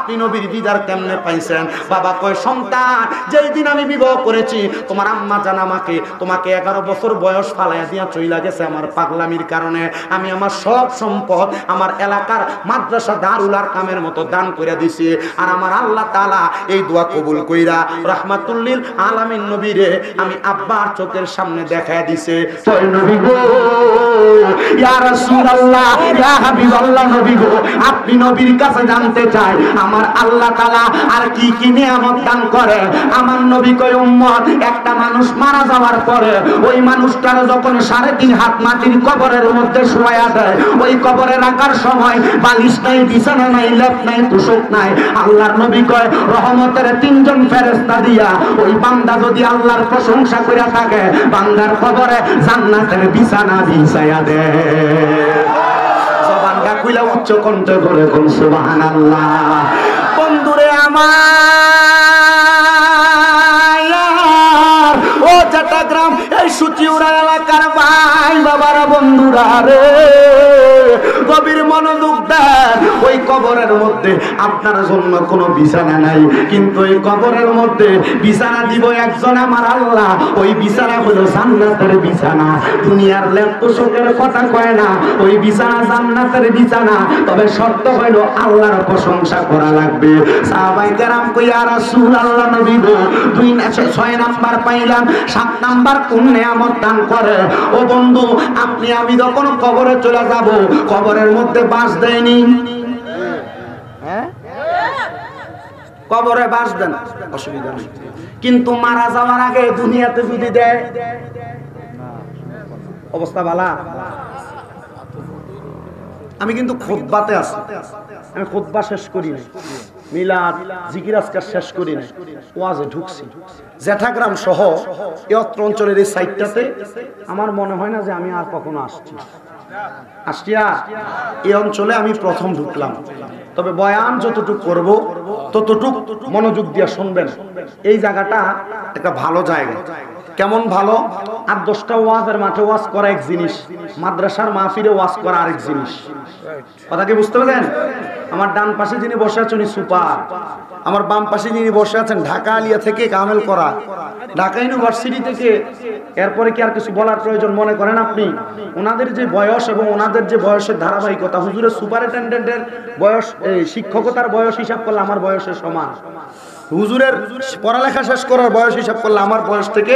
আপনি নবীর দিদার কেমনে পাইছেন? বাবা কয়, সন্তান, যেই দিন আমি বিবাহ করেছি তোমার আম্মা জান আমাকে তোমাকে 11 বছর বয়স ফালাইয়া দিয়া চইলা গেছে আমার পাগলামির কারণে। আমি আমার সব সম্পদ আমার এলাকার মাদ্রাসা দারুল আরকামের মতো দান করে দিছি। আর আমার আল্লাহ তাআলা এই দোয়া কবুল কইরা রাহমাতুল লিল আলামিন নবীরে আমি আব্বার চোখের সামনে দেখায় দিছে। কয় নবী গো, ইয়া রাসূলুল্লাহ, ইয়া হাবিবাল্লাহ, নবী গো, আপনি নবীর কাছে জানতে চাই আমার আল্লাহ তাআলা আর কি কি নিয়ামত দান করে। আমার নবী কয়, উম্মত, একটা মানুষ মারা যাওয়ার পরে ওই মানুষটার যখন 3.5 হাত মাটির কবরের মধ্যে শোয়া দেয়, ওই কবরে রাখার সময় বালিশ নাই, বিছানা নাই, লেপ নাই, তোশক নাই। আল্লাহর নবী কয়, রহমতের 3 জন ফেরেশতা দিয়া ওই বান্দা যদি আল্লাহর প্রশংসা করে থাকে, বান্দার কবরে জান্নাতের বিছানা বিছায়া দেয়। জবানটা কইলা উচ্চ কণ্ঠে বলে কোন সুবহানাল্লাহ। বন্ধুরে আমার, ও চট্টগ্রাম এই সুচিউড়া এলাকার ভাই বাবারা, বন্ধুরা রে, গভীর মনোযোগ দেন। ওই কবরের মধ্যে আপনার জন্য কোনো বিছানা নাই, কিন্তু ওই কবরের মধ্যে বিছানা দিব একজন আমার আল্লাহ। ওই বিছানা হলো জান্নাতের বিছানা। দুনিয়ার লেপ তোশকের কথা কয় না, ওই বিছানা জান্নাতের বিছানা। তবে শর্ত হইল আল্লাহর প্রশংসা করা লাগবে। সাহাবায়ে কেরাম কই, ইয়া রাসূলুল্লাহ, নবী গো, 6 নাম্বার পাইলাম, 7 নাম্বার কোন নিয়ামত দান করে? ও বন্ধু, আপনি আমি যখন কবরে চলে যাব, কবরের মধ্যে বাস দেয়নি? হ্যাঁ, কবরে বাস দেন, অসুবিধা নেই। কিন্তু মারা যাওয়ার আগে দুনিয়াতে যদি দেয়, অবস্থা ভালো? আমি কিন্তু খুতবাতে আছি, আমি খুতবা শেষ করি নাই, মিলাদ জিকির আজকার শেষ করি নাই, ওয়াজে ঢুকছি। জেঠাগ্রাম সহ এই অত্র অঞ্চলের এই সাইডটাতে আমার মনে হয় না যে আমি আর কখনো আসছি। এই অঞ্চলে আমি প্রথম ঢুকলাম। তবে বয়ান যতটুক করব ততটুক মনোযোগ দিয়ে শুনবেন। এই জায়গাটা একটা ভালো জায়গা। কেমন ভালো? 8-10টা ওয়াজের মাঠে ওয়াজ করা এক জিনিস, মাদ্রাসার মাহফিলে ওয়াজ করা আরেক জিনিস। কথা কি বুঝতে পারলেন? আমার ডান পাশে যিনি বসে আছেন উনি সুপার, আমার বাম পাশে যিনি বসে আছেন ঢাকা আলিয়া থেকে কামেল করা, ঢাকা ইউনিভার্সিটি থেকে। এরপরে কি আর কিছু বলার প্রয়োজন মনে করেন আপনি? ওনাদের যে বয়স এবং ওনাদের যে বয়সের ধারাবাহিকতা, হুজুরের সুপারিনটেন্ডেন্টের বয়স, শিক্ষকতার বয়স হিসাব করলে আমার বয়সের সমান। হুজুরের পড়ালেখা শেষ করার বয়স হিসাব করলে আমার বয়স থেকে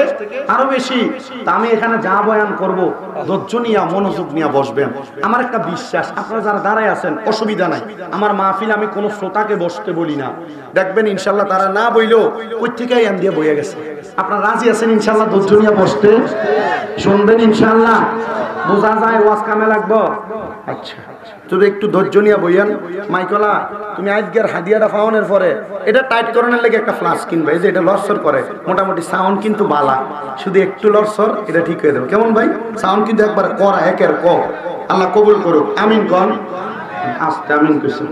আরো বেশি। তা আমি এখানে যা বয়ান করব, ধৈর্য নিয়ে মনোযোগ নিয়ে বসবেন। আমার একটা বিশ্বাস, আপনারা যারা দাঁড়ায় আছেন অসুবিধা নাই, আমার মাহফিল আমি কোনো শ্রোতাকে বসতে বলি না। দেখবেন ইনশাল্লাহ তারা না বইলেও ওই থেকেই আন দিয়ে বইয়া গেছে। আপনারা রাজি আছেন ইনশাল্লাহ ধৈর্য নিয়ে বসতে? শুনবেন ইনশাল্লাহ? বোঝা যায় ওয়াজ কামে লাগবো? আচ্ছা, তুমি একটু ধৈর্য নিয়ে বইয়ান। মাইকলা, তুমি আজকের হাদিয়াটা পাওয়ানোর পরে এটা টাইট করানোর লেগে একটা ফ্লাস কিনবে, এই যে এটা লরসর করে, মোটামুটি সাউন্ড কিন্তু বালা, শুধু একটু লরসর, এটা ঠিক হয়ে দেবে। কেমন ভাই? সাউন্ড কিন্তু একবার করা, একের ক। আল্লাহ কবুল করুক, আমিন কন। আস্তে আমিন কইছি,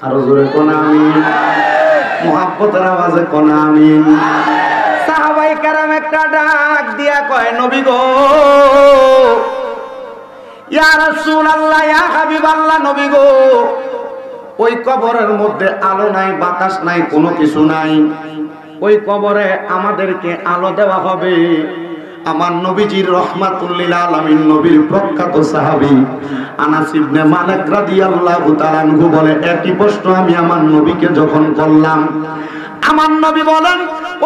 আরো জোরে কোন আমিন, মুহাব্বতের আওয়াজে কোন আমিন। সাহাবায়ে কেরাম একটা ডাক দিয়া কয়, নবী গো, ইয়া রাসূলুল্লাহ, ইয়া হাবিবাল্লাহ, নবী গো, ওই কবরের মধ্যে আলো নাই, বাতাস নাই, কোনো কিছু নাই। ওই কবরে আমাদেরকে আলো দেওয়া হবে। আমার নবীজির রহমাতুল লিল আলামিন নবীর প্রখ্যাত সাহাবী আনাস ইবনে মালিক রাদিয়াল্লাহু তাআলা আনহু বলে, একই প্রশ্ন আমি আমার নবীকে যখন করলাম, আমার নবী বলেন,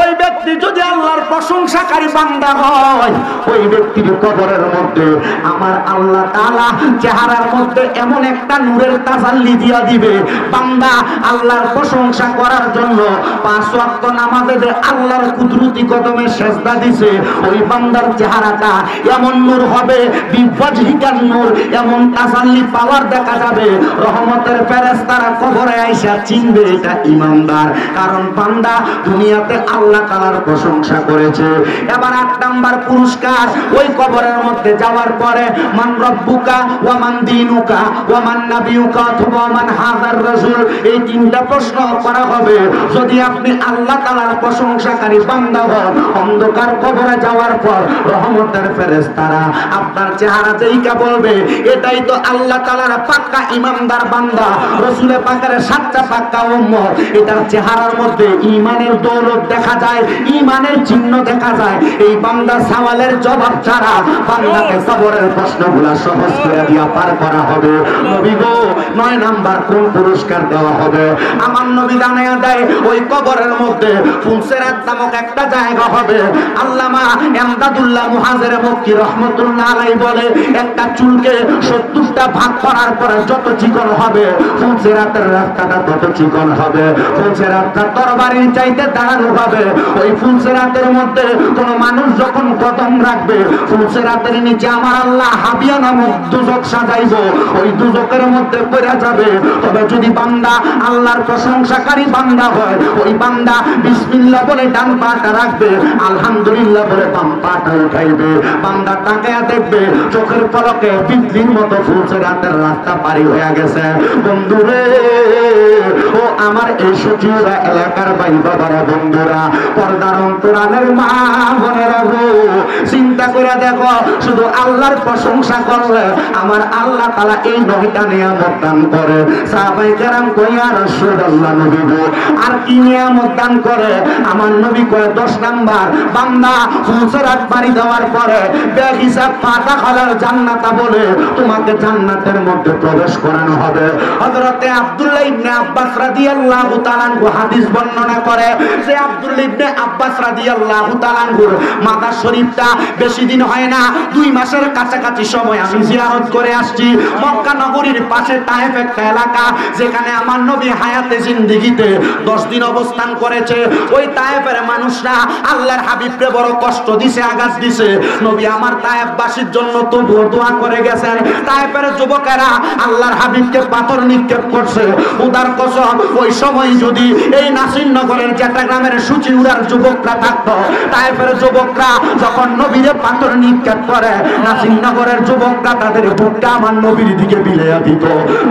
ওই ব্যক্তি যদি আল্লাহর প্রশংসাকারী বান্দা হয়, ওই ব্যক্তির কবরের মধ্যে আমার আল্লাহ তাআলা চেহারার মধ্যে এমন একটা নূরের তাজাল্লি দিয়া দিবে, বান্দা আল্লাহর প্রশংসা করার জন্য 5 ওয়াক্ত নামাজে আল্লাহর কুদরতি কদমে সেজদা দিছে, ওই বান্দার চেহারাটা এমন নূর হবে, বিওয়াজহিকার নূর, এমন তাজাল্লি পাওয়ার দেখা যাবে, রহমতের ফেরেশতারা কবরে আইসা চিনবে এটা ঈমানদার। কারণ বান্দা দুনিয়াতে আল্লাহ তাআলার প্রশংসা করেছে। এবার 8 নাম্বার পুরস্কার, ওই কবরের মধ্যে যাওয়ার পরে মান রব্বুকা ওয়া মান দীনুকা ওয়া মান নাবিয়ুকা অথবা মান হাযার রাসূল, এই 3টা প্রশ্ন করা হবে। যদি আপনি আল্লাহ তাআলার প্রশংসাকারী বান্দা হন, অন্ধকার কবরে যাওয়ার পর রহমতের ফেরেশতারা আপনার চেহারা দেইখা বলবে এটাই তো আল্লাহ তাআলার পাক্কা ইমানদার বান্দা, রাসূলের পাকের 7টা পাক্কা উম্মত। এটার চেহারার মধ্যে ঈমানের দৌলত দেখা যায়, ঈমানের চিহ্ন দেখা যায়। এই বান্দা সওয়ালের জবাব ছাড়া বান্দাকে কবরের প্রশ্নগুলো সহজ করে দিয়া পার করা হবে। নবী গো 9 নাম্বার কোন পুরস্কার দেওয়া হবে? আমার নবী জানায়া দেয় ওই কবরের মধ্যে ফুলসেরাত নামক একটা জায়গা হবে। আল্লামা এমদাদুল্লাহ মুহাজির মক্কি রাহমাতুল্লাহ আলাইহি বলে একটা চুলকে 70টা ভাগ করার পরে যত চিকন হবে ফুলসেরাতের রাস্তাটা তত চিকন হবে। ফুলসেরাতটা তরবারির চাইতে দাঁড়ানো হবে। ওই ফুলসেরাতের মধ্যে কোন মানুষ যখন কদম রাখবে ফুলসেরাতের নিচে আমার আল্লাহ হাবিয়া নামক দুজক সাজাইব, ওই দুজকের মধ্যে পড়ে যাবে। তবে যদি বান্দা আল্লাহর প্রশংসাকারী বান্দা হয়, ওই বান্দা বিসমিল্লাহ বলে ডান পাটা রাখবে, আলহামদুলিল্লাহ বলে বাম পাটা উঠাইবে। বান্দা তাকায়া দেখবে চোখের পলকে বিজলির মতো ফুলসেরাতের রাস্তা পারি হয়ে গেছে। বন্ধুরে ও আমার এই সচিবরা, এলাকার ভাই বাবারা, বন্ধুরা, পর্দার অন্তরালের মা বোনেরা গো, চিন্তা করে দেখো শুধু আল্লাহর প্রশংসা করলে আমার আল্লাহ তাআলা এই 9টা নিয়ামত দান করে। সাহাবায়ে কেরাম কই ইয়া রাসূলুল্লাহ, নবী গো আর কি নিয়ামত দান করে? আমার নবী কয় 10 নাম্বার, বান্দা ফুলসেরাত পারি দেওয়ার পরে বেহিসাব পাতা খালার জান্নাতা বলে তোমাকে জান্নাতের মধ্যে প্রবেশ করানো হবে। হযরতে আব্দুল্লাহ ইবনে আব্বাস রাদিয়াল্লাহু তাআলা আনহু হাদিস বর্ণনা করে যে আব্দুল্লাহ ইবনে আব্বাস রাদিয়াল্লাহু তাআলা আনহুর মাদার শরীফটা বেশি দিন হয় না, 2 মাসের কাছাকাছি সময় আমি জিয়ারত করে আসছি। মক্কা নগরীর পাশে তায়েফ একটা এলাকা, যেখানে আমার নবী হায়াতে জিন্দেগিতে 10 দিন অবস্থান করেছে। ওই তায়েফের মানুষরা আল্লাহর হাবিবকে বড় কষ্ট দিছে, আঘাত দিছে। নবী আমার তায়েফবাসীর জন্য তো দোয়া করে গেছেন। তায়েফের যুবকেরা আল্লাহর হাবিবকে পাথর নিক্ষেপ করছে। উদার কসম ওই সময় যদি এই নাসিরনগরের চট্টগ্রামের সুচিউড়ার যুবকরা থাকতো, তায়েফের যুবকরা যখন নবীরে পাথর নিক্ষেপ করে, নাসিরনগরের যুবকরা তাদের বুকটা আমার নবীর দিকে বিলিয়ে দিত।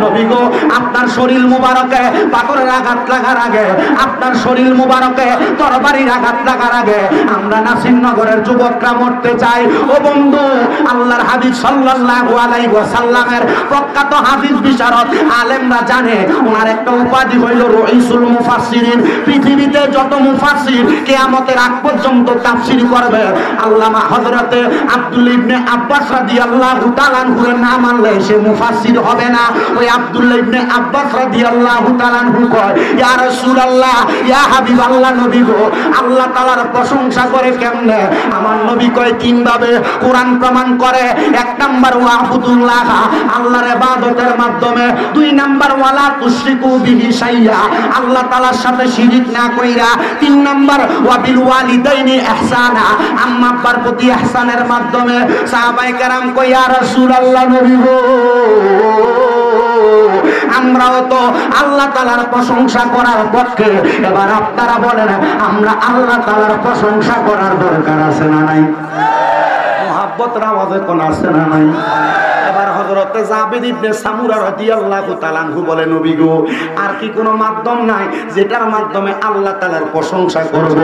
নবী গো আপনার শরীর মুবারকে পাথরের আঘাত লাগার আগে, আপনার শরীর মুবারকে তরবারির আঘাত লাগার আগে আমরা নাসিরনগরের যুবকরা মরতে চাই। ও বন্ধু, আল্লাহর হাবিব সাল্লাল্লাহু আলাইহি ওয়াসাল্লামের প্রখ্যাত হাদিস বিশারদ আলেমরা জানে ওনার একটা উপাধি হইল রাইসুল মুফাসসিরিন। পৃথিবীতে যত মুফাসসির কিয়ামতের আগ পর্যন্ত তাফসীর করবে, আল্লামা হযরতে আব্দুল্লাহ ইবনে আব্বাস রাদিয়াল্লাহু তাআলা আনহুর নাম আনলে সে মুফাসসির হবে না। ওই আব্দুল্লাহ ইবনে আব্বাস রাদিয়াল্লাহু তাআলা আনহু কয় ইয়া রাসূলুল্লাহ, ইয়া হাবিবাল্লাহ, নবী গো আল্লাহ তাআলার প্রশংসা করে কেমনে? আমার নবী কয় 3 ভাবে। কোরআন প্রমাণ করে 1 নাম্বার ওয়াবুদুল্লাহ, আল্লাহর ইবাদতের মাধ্যমে। 2 নাম্বার ওয়ালা তুশরিকু বিহি শাইয়া, আল্লাহ তাআলার সাথে শিরিক না কইরা। 3 নাম্বার ওয়াবিল ওয়ালিদাইনি ইহসানা, আম্মা আব্বার প্রতি ইহসানের মাধ্যমে। সাহাবায়ে কেরাম কই ইয়া রাসূলুল্লাহ, নবী গো আমরাও তো আল্লাহ তাআলার প্রশংসা করার পক্ষে, এবার আপনারা বলেন আমরা আল্লাহ তাআলার প্রশংসা করার দরকার আছে না নাই? মোহাব্বতের আওয়াজে কোন আছে না নাই? এবার হযরতে জাবির ইবনে সামুরা রাদিয়াল্লাহু তাআলা আনহু বলে নবী গো আর কি কোনো মাধ্যম নাই যেটার মাধ্যমে আল্লাহ তাআলার প্রশংসা করব?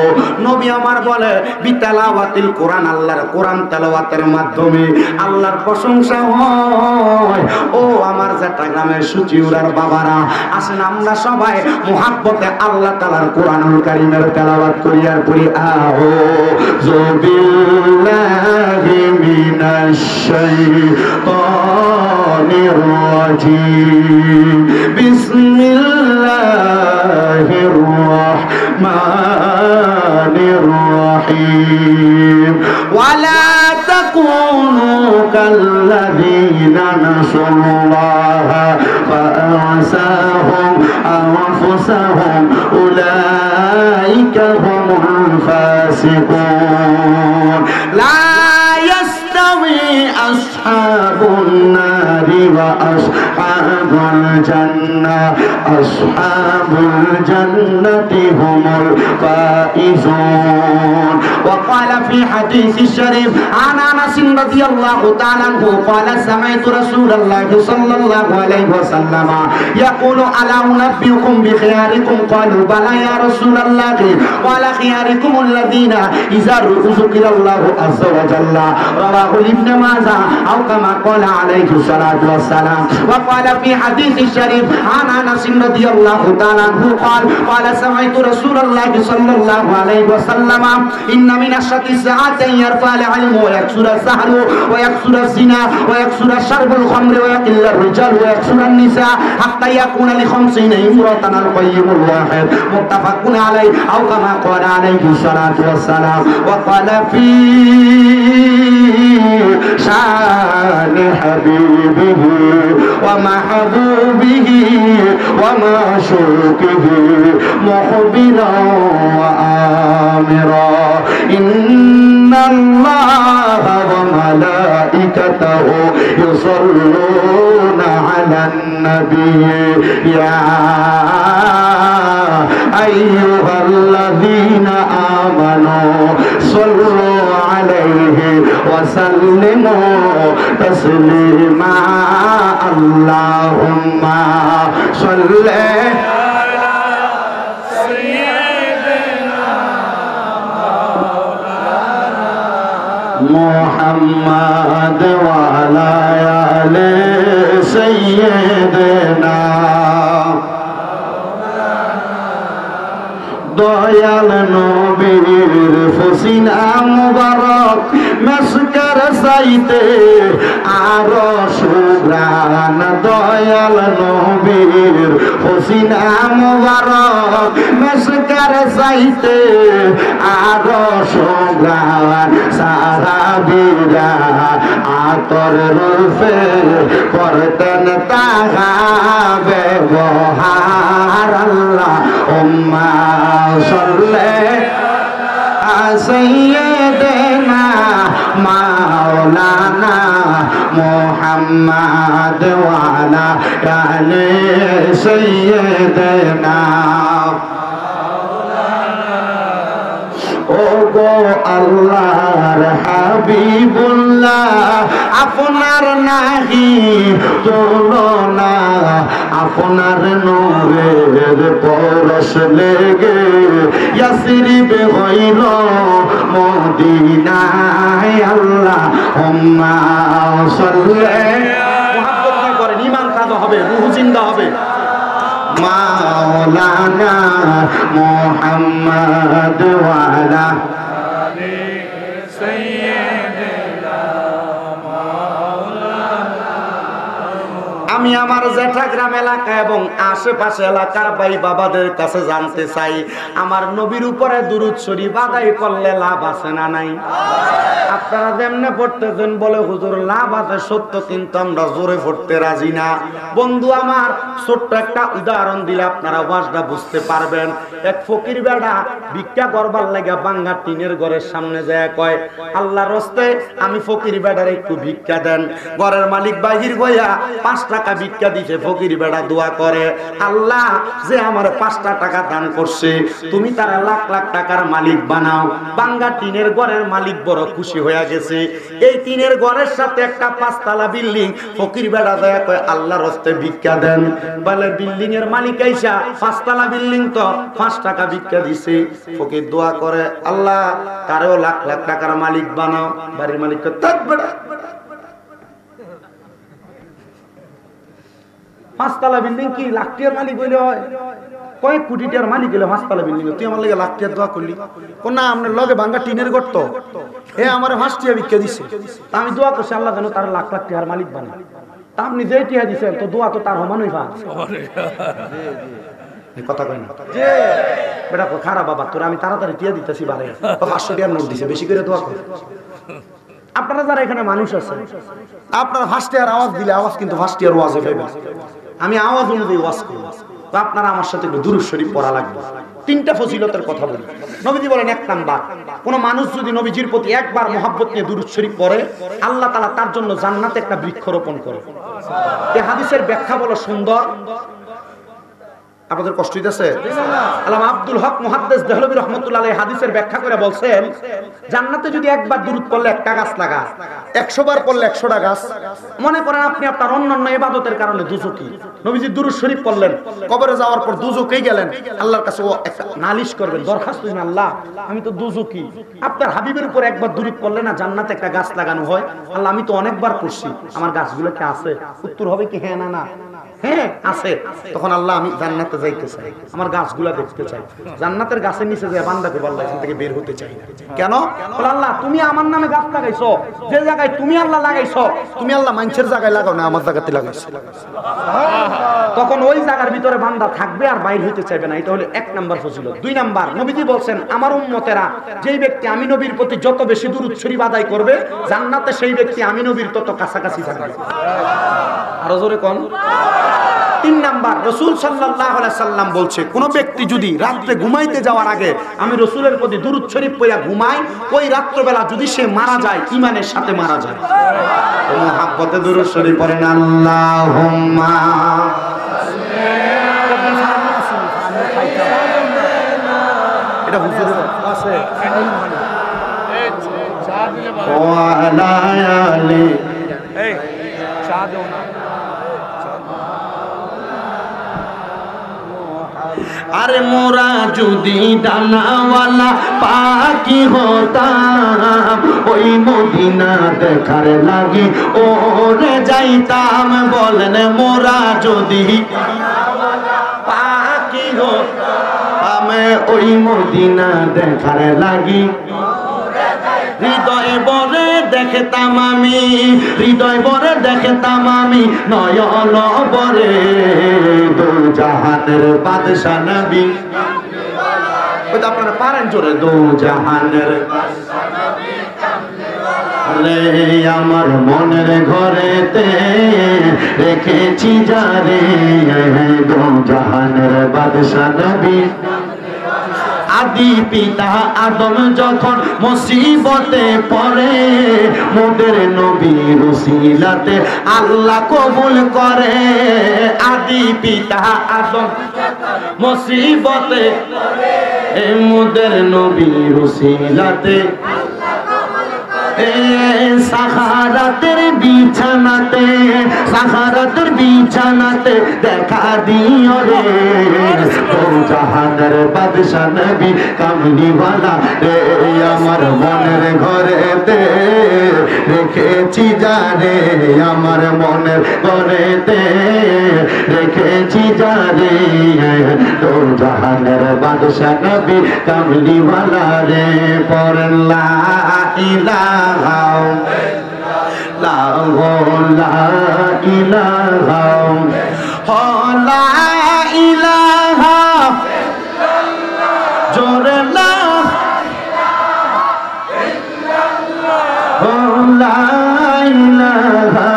নবী আমার বলে বিতালাওয়াতিল কোরআন, আল্লাহর কোরআন তেলাওয়াতের মাধ্যমে আল্লাহর প্রশংসা হয়। ও আমার চট্টগ্রামের সুচিউড়ার বাবারা, আসেন আমরা সবাই মুহাব্বতে আল্লাহ তাআলার কোরআনুল কারীমের তেলাওয়াত করি আর পড়ি আউযু বিল্লাহি মিনাশ শাইতানির রাজীম, বিসমিল্লাহির রাহমানির রাহিম, ওয়ালা তাকুনু কাল্লাযীনা নাসুল্লাহা ফাআনসাহুম আনফুসাহুম উলাইকা হুমুল ফাসিকুন। লা يستوي أصحاب النار নারি ওয়া আসহাবুল জান্নাহ আসহাবুল জান্নাতি হুমুল ফাইজুন। وقال في حديث الشريف عن انس رضي الله تعالى عنه قال سمعت رسول الله صلى الله عليه وسلم يقول الا انبئكم بخياركم قالوا بلى يا رسول الله قال خياركم الذين اذا ذكر الله عز وجل رواه ابن ماجه او كما قال عليه الصلاه والسلام। وقال في حديث الشريف عن انس رضي الله تعالى عنه قال سمعت رسول الله صلى الله عليه وسلم ان من اشرط الساعات ان يرفع العلم ويكثر السحر ويكثر الزنا ويكثر شرب الخمر ويقل الرجال ويكثر النساء حتى يكون لخمسين امرأة القيم الواحد متفق عليه او كما قال عليه الصلاة والسلام। وقال في شان حبيبه ومحبوبه ومعشوقه مخبرا وآمرا إن الله وملائكته يصلون على النبي يا أيها الذين آمنوا صلوا عليه وسلموا تسليما اللهم صل محمد وعلى آل سيدنا দয়াল নবীর ফসিনা মুবারক মেসকার চাইতে আরো সুগ্রাণ দয়াল নবীর ফসিনা মুবারক মেসকার চাইতে আরো সুগ্রাণ সাহাবীরা আতর রূপে করতেন তাহা ব্যবহার আল্লাহ উম্মা صلى سيدنا مولانا محمد وعلى آل سيدنا ওগো আল্লাহর হাবিবুল্লাহ আপনার নাহি তুলনা আপনার নূরের পরশ লেগে ইয়াসরিব হইল মদিনায় আল্লাহুম্মা সাল্লি মুহাব্বত করেন ঈমান কাজ হবে রূহ জিন্দা হবে মাওলানা মুহাম্মদ ওয়ালা আলি সাইয়্যিদিনা মাওলানা। আমি আমার জেঠাগ্রাম এলাকা এবং আশেপাশে এলাকার ভাই বাবাদের কাছে জানতে চাই আমার নবীর উপরে দুরূদ শরীফ আদায় করলে লাভ আছে না নাই? আপনারা যেমনে পড়তেছেন বলে হুজুর লাভ আছে সত্য, কিন্তু আমরা জোরে পড়তে রাজি না। বন্ধু আমার ছোট্ট একটা উদাহরণ দিলে আপনারা ওয়াজটা বুঝতে পারবেন। এক ফকির বেড়া ভিক্ষা করবার লাগা বাঙ্গা টিনের ঘরের সামনে যায় কয়, আল্লাহর রাস্তায় আমি ফকির বেড়ার একটু ভিক্ষা দেন। ঘরের মালিক বাহির হইয়া 5 টাকা ভিক্ষা দিছে। ফকির বেড়া দোয়া করে, আল্লাহ যে আমার 5টা টাকা দান করছে তুমি তার লাখ লাখ টাকার মালিক বানাও। বাঙ্গা টিনের ঘরের মালিক বড় খুশি হয়ে গেছে। এই টিনের ঘরের সাথে একটা 5 তলা বিল্ডিং। ফকির বেড়া যায় কয়, আল্লাহর রাস্তায় ভিক্ষা দেন। বলে বিল্ডিং এর মালিক আইসা 5 তলা বিল্ডিং তো 5 টাকা ভিক্ষা দিছে। ফকির দোয়া করে, আল্লাহ তারেও লাখ লাখ টাকার মালিক বানাও। বাড়ির মালিক কয়, তাক বেড়া 5 তলা বিল্ডিং কি লাখ টাকার মালিক হইলে হয়? কয়েক কোটি টাকার মালিক হইলে 5 তলা বিল্ডিং তুই আমার লাগে লাখ টাকা দোয়া করলি? কোন না, আপনার লগে ভাঙ্গা টিনের ঘর তো এ আমার 5 টাকা ভিক্ষা দিছে। আমি দোয়া করছি আল্লাহ যেন তার লাখ লাখ টাকার মালিক বানায়। তা আপনি যেই টিয়া দিচ্ছেন তো দোয়া তো তার সমানই পান। কথা কয় না যে বেটা খারাপ বাবা তোর আমি তাড়াতাড়ি টিয়া দিতেছি, বারে 500 টাকার নোট দিছে, বেশি করে দোয়া কর। আপনারা যারা এখানে মানুষ আছে আপনারা 5 টাকার আওয়াজ দিলে আওয়াজ কিন্তু 5 টাকার ওয়াজে পাইবেন। আমি আওয়াজ অনুযায়ী ওয়াজ করব। তো আপনারা আমার সাথে একটু দুরূদ শরীফ পড়া লাগবে। তিনটা ফজিলতের কথা বলি। নবীজি বলেন, এক নাম্বার, কোন মানুষ যদি নবীজির প্রতি একবার মহব্বত নিয়ে দুরূদ শরীফ পড়ে, আল্লাহ তাআলা তার জন্য জান্নাতে একটা বৃক্ষ রোপণ করে। এই হাদিসের ব্যাখ্যা বলো সুন্দর। আপনাদের কষ্ট হইতেছে? আল্লামা আব্দুল হক মুহাদ্দিস দেহলভী রাহমাতুল্লাহ আলাইহি হাদিসের ব্যাখ্যা করে বলছেন, জান্নাতে যদি একবার দুরূদ পড়লে একটা গাছ লাগা, 100 বার পড়লে 100টা গাছ। মনে করেন আপনি আপনার অন্যান্য ইবাদতের কারণে দুজকি, নবীজি দুরূদ শরীফ পড়লেন, কবরে যাওয়ার পর দুজকেই গেলেন, আল্লাহর কাছে ও একটা নালিশ করবেন, দরখাস্ত দিন, আল্লাহ আমি তো দুজকি, আপনার হাবিবের উপর একবার দুরূদ পড়লে না জান্নাতে একটা গাছ লাগানো হয়, আল্লাহ আমি তো অনেকবার করছি, আমার গাছগুলো কি আছে? উত্তর হবে কি হ্যাঁ না না? হ্যাঁ আছে। তখন আল্লাহ আমি জান্নাতে যাইতে চাই, আমার গাছগুলা দেখতে চাই। জান্নাতের গাছের নিচে যে বান্দাকে বললা এখান থেকে বের হতে চাই না। কেন? বলে আল্লাহ তুমি আমার নামে গাছ লাগাইছো, যে জায়গায় তুমি আল্লাহ লাগাইছো, তুমি আল্লাহ মানুষের জায়গায় লাগাও না, আমার জায়গাতে লাগাইছো। তখন ওই জায়গার ভিতরে বান্দা থাকবে আর বাইর হইতে চাইবে না। এটা হলো 1 নাম্বার ফজিলত। 2 নাম্বার, নবীজি বলছেন আমার উম্মতেরা যেই ব্যক্তি আমি নবীর প্রতি যত বেশি দুরূদ শরীফ আদায় করবে, জান্নাতে সেই ব্যক্তি আমি নবীর তত কাছাকাছি থাকবে। আরো জোরে কোন? 3 নাম্বার, রাসূল সাল্লাল্লাহু আলাইহি সাল্লাম বলছে, কোন ব্যক্তি যদি রাতে ঘুমাইতে যাওয়ার আগে আমি রাসূলের প্রতি দুরূদ শরীফ পড়া ঘুমাই, ওই রাত্রবেলা যদি সে মারা যায় ঈমানের সাথে মারা যায়। ও মুহাব্বতে দুরূদ শরীফ পড়েন, আল্লাহুম্মা এটা হুজুরের আছে ওয়া আলা আলি এই চা দাও না। আরে মোরা যদি ডানাওয়ালা পাখি হতাম, ওই মদিনা দেখার লাগি ওরে যাইতাম। বলেন মোরা যদি পাখি হতাম, ওই মদিনা দেখার লাগি হৃদয় বরে দেখতাম আমি, হৃদয় বরে দেখতাম আমি, নয়ন বরে দু জাহানের বাদশা নবী। ওই তো আপনারা পারেন জোরে, দু জাহানের রে আমার মনের ঘরেতে রেখেছি যারে, দু জাহানের বাদশা নবী। আদি পিতা আদম যখন মুসিবতে পড়ে, মোদের নবীর উসিলাতে আল্লাহ কবুল করে। আদি পিতা আদম মুসিবতে পড়ে, মোদের নবীর উসিলাতে সাহারাতের বিছানাতে, সাহারাতের বিছানাতে দেখা দিও রে, ও জাহানের বাদশা নবী কামলিওয়ালা রে, আমার মনের ঘরেতে রেখেছি যারে, আমার মনের ঘরেতে রেখেছি যারে, ও জাহানের বাদশা নবী কামলিওয়ালা রে। পড়েন লা ইলাহা লা ইলাহা লা ইলাহা জোরে লা ইলাহা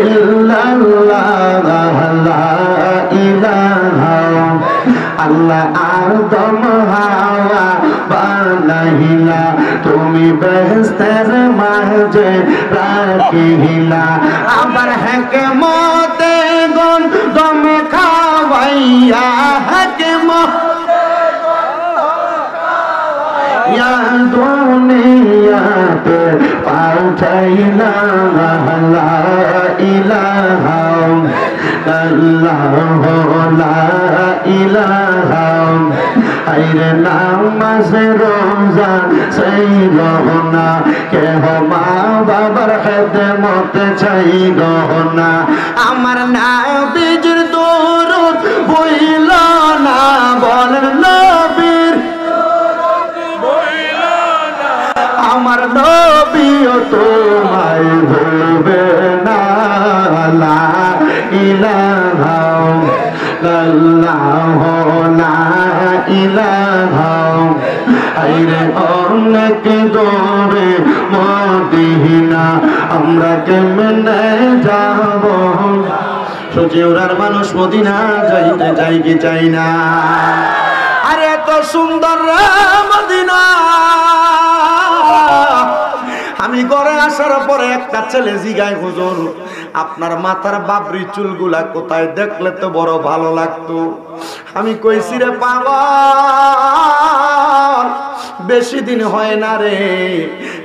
ইল্লাল্লাহ লা ইলাহা। আল্লাহ আদম হাওয়া বানাইলা, তুমি বেহেশতের মাঝে রাখিলা, আবার হিকমতে গুণ দমে খাওয়াইয়া, হিকমতে ইয়া দুনিয়াতে পাঠাইলা, লা ইলাহা লা ইলাহা। আইরে নামাজ রোজা সেই গহনা, কেহ মা বাবার খেদমত চাই গহনা, আমার নবীর দরুদ বইল না, বলেন নবীর আমার নবীও তোমায় ভুলবে না, লা ইলাহা ইল্লাল্লাহু লা ইলাহা। আইরে অনেক দূরে মদিনা, আমরা কেমনে যাব, সচিউরার মানুষ মদিনা যাইতে চাই কি চাই না? আরে এত সুন্দর মদিনা। আমি ঘরে আসার পরে একটা ছেলে জিগায়, হুজুর আপনার মাথার বাবরি চুলগুলা কোথায়, দেখলে তো বড় ভালো লাগতো। আমি কইছি, রে পাগল, বেশি দিন হয় না রে,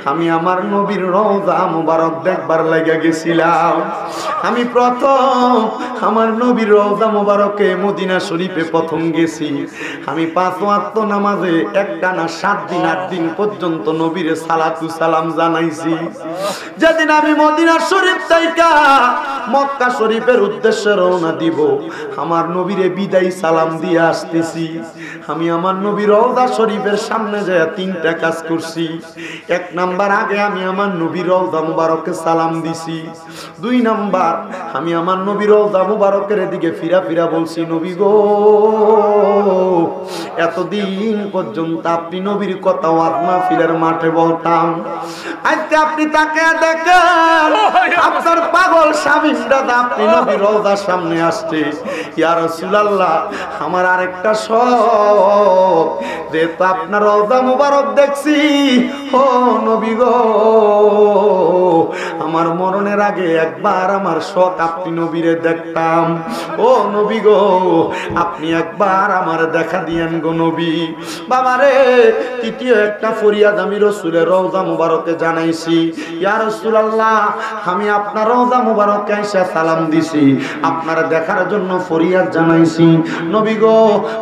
আমি আমার নবীর রওজা মুবারক দেখবার লাগা গেছিলাম। আমি প্রথম আমার নবীর রওজা মুবারকে মদিনা শরীফে প্রথম গেছি। আমি 5 ওয়াক্ত নামাজে একটানা 7 দিন 8 দিন পর্যন্ত নবীরে সালাতু সালাম জানাইছি। যেদিন আমি মদিনা শরীফ থেকে মক্কা শরীফের উদ্দেশ্যে রওনা দিব, আমার নবীরে বিদায় সালাম দিয়ে আসতেছি। আমি আমার নবীর রওজা শরীফের সামনে যায় 3টা কাজ করছি। 1 নাম্বার, আগে আমি আমার নবীর রওজা মুবারকে সালাম দিছি। 2 নাম্বার, আমি আমার নবীর রওজা মুবারকের দিকে ফিরা ফিরা বলছি, নবী গো, এতদিন পর্যন্ত আপনি নবীর কথা ওয়াজ মাহফিলের মাঠে বলতাম, আজকে আপনি তাকে দেখেন আপনার পাগল স্বামী দাদা আপনি নবীর রওজার সামনে আসছে। ইয়া রাসূলুল্লাহ, আমার আরেকটা শখ, যেহেতু আপনার রওজা মুবারক দেখছি, ও নবী গো, আমার মরণের আগে একবার আমার শখ আপনি নবীরে দেখতাম। ও নবী গো, আপনি একবার আমার দেখা দিয়েন গো নবী। বাবারে, তৃতীয় একটা ফরিয়াদ আমি রাসূলের রওজা মুবারকে জানাইছি, ইয়া রাসূলুল্লাহ, আমি আপনার রওজা মুবারকে এসে সালাম দিছি, আপনার দেখার জন্য ফরিয়াদ জানাইছি। নবী গো,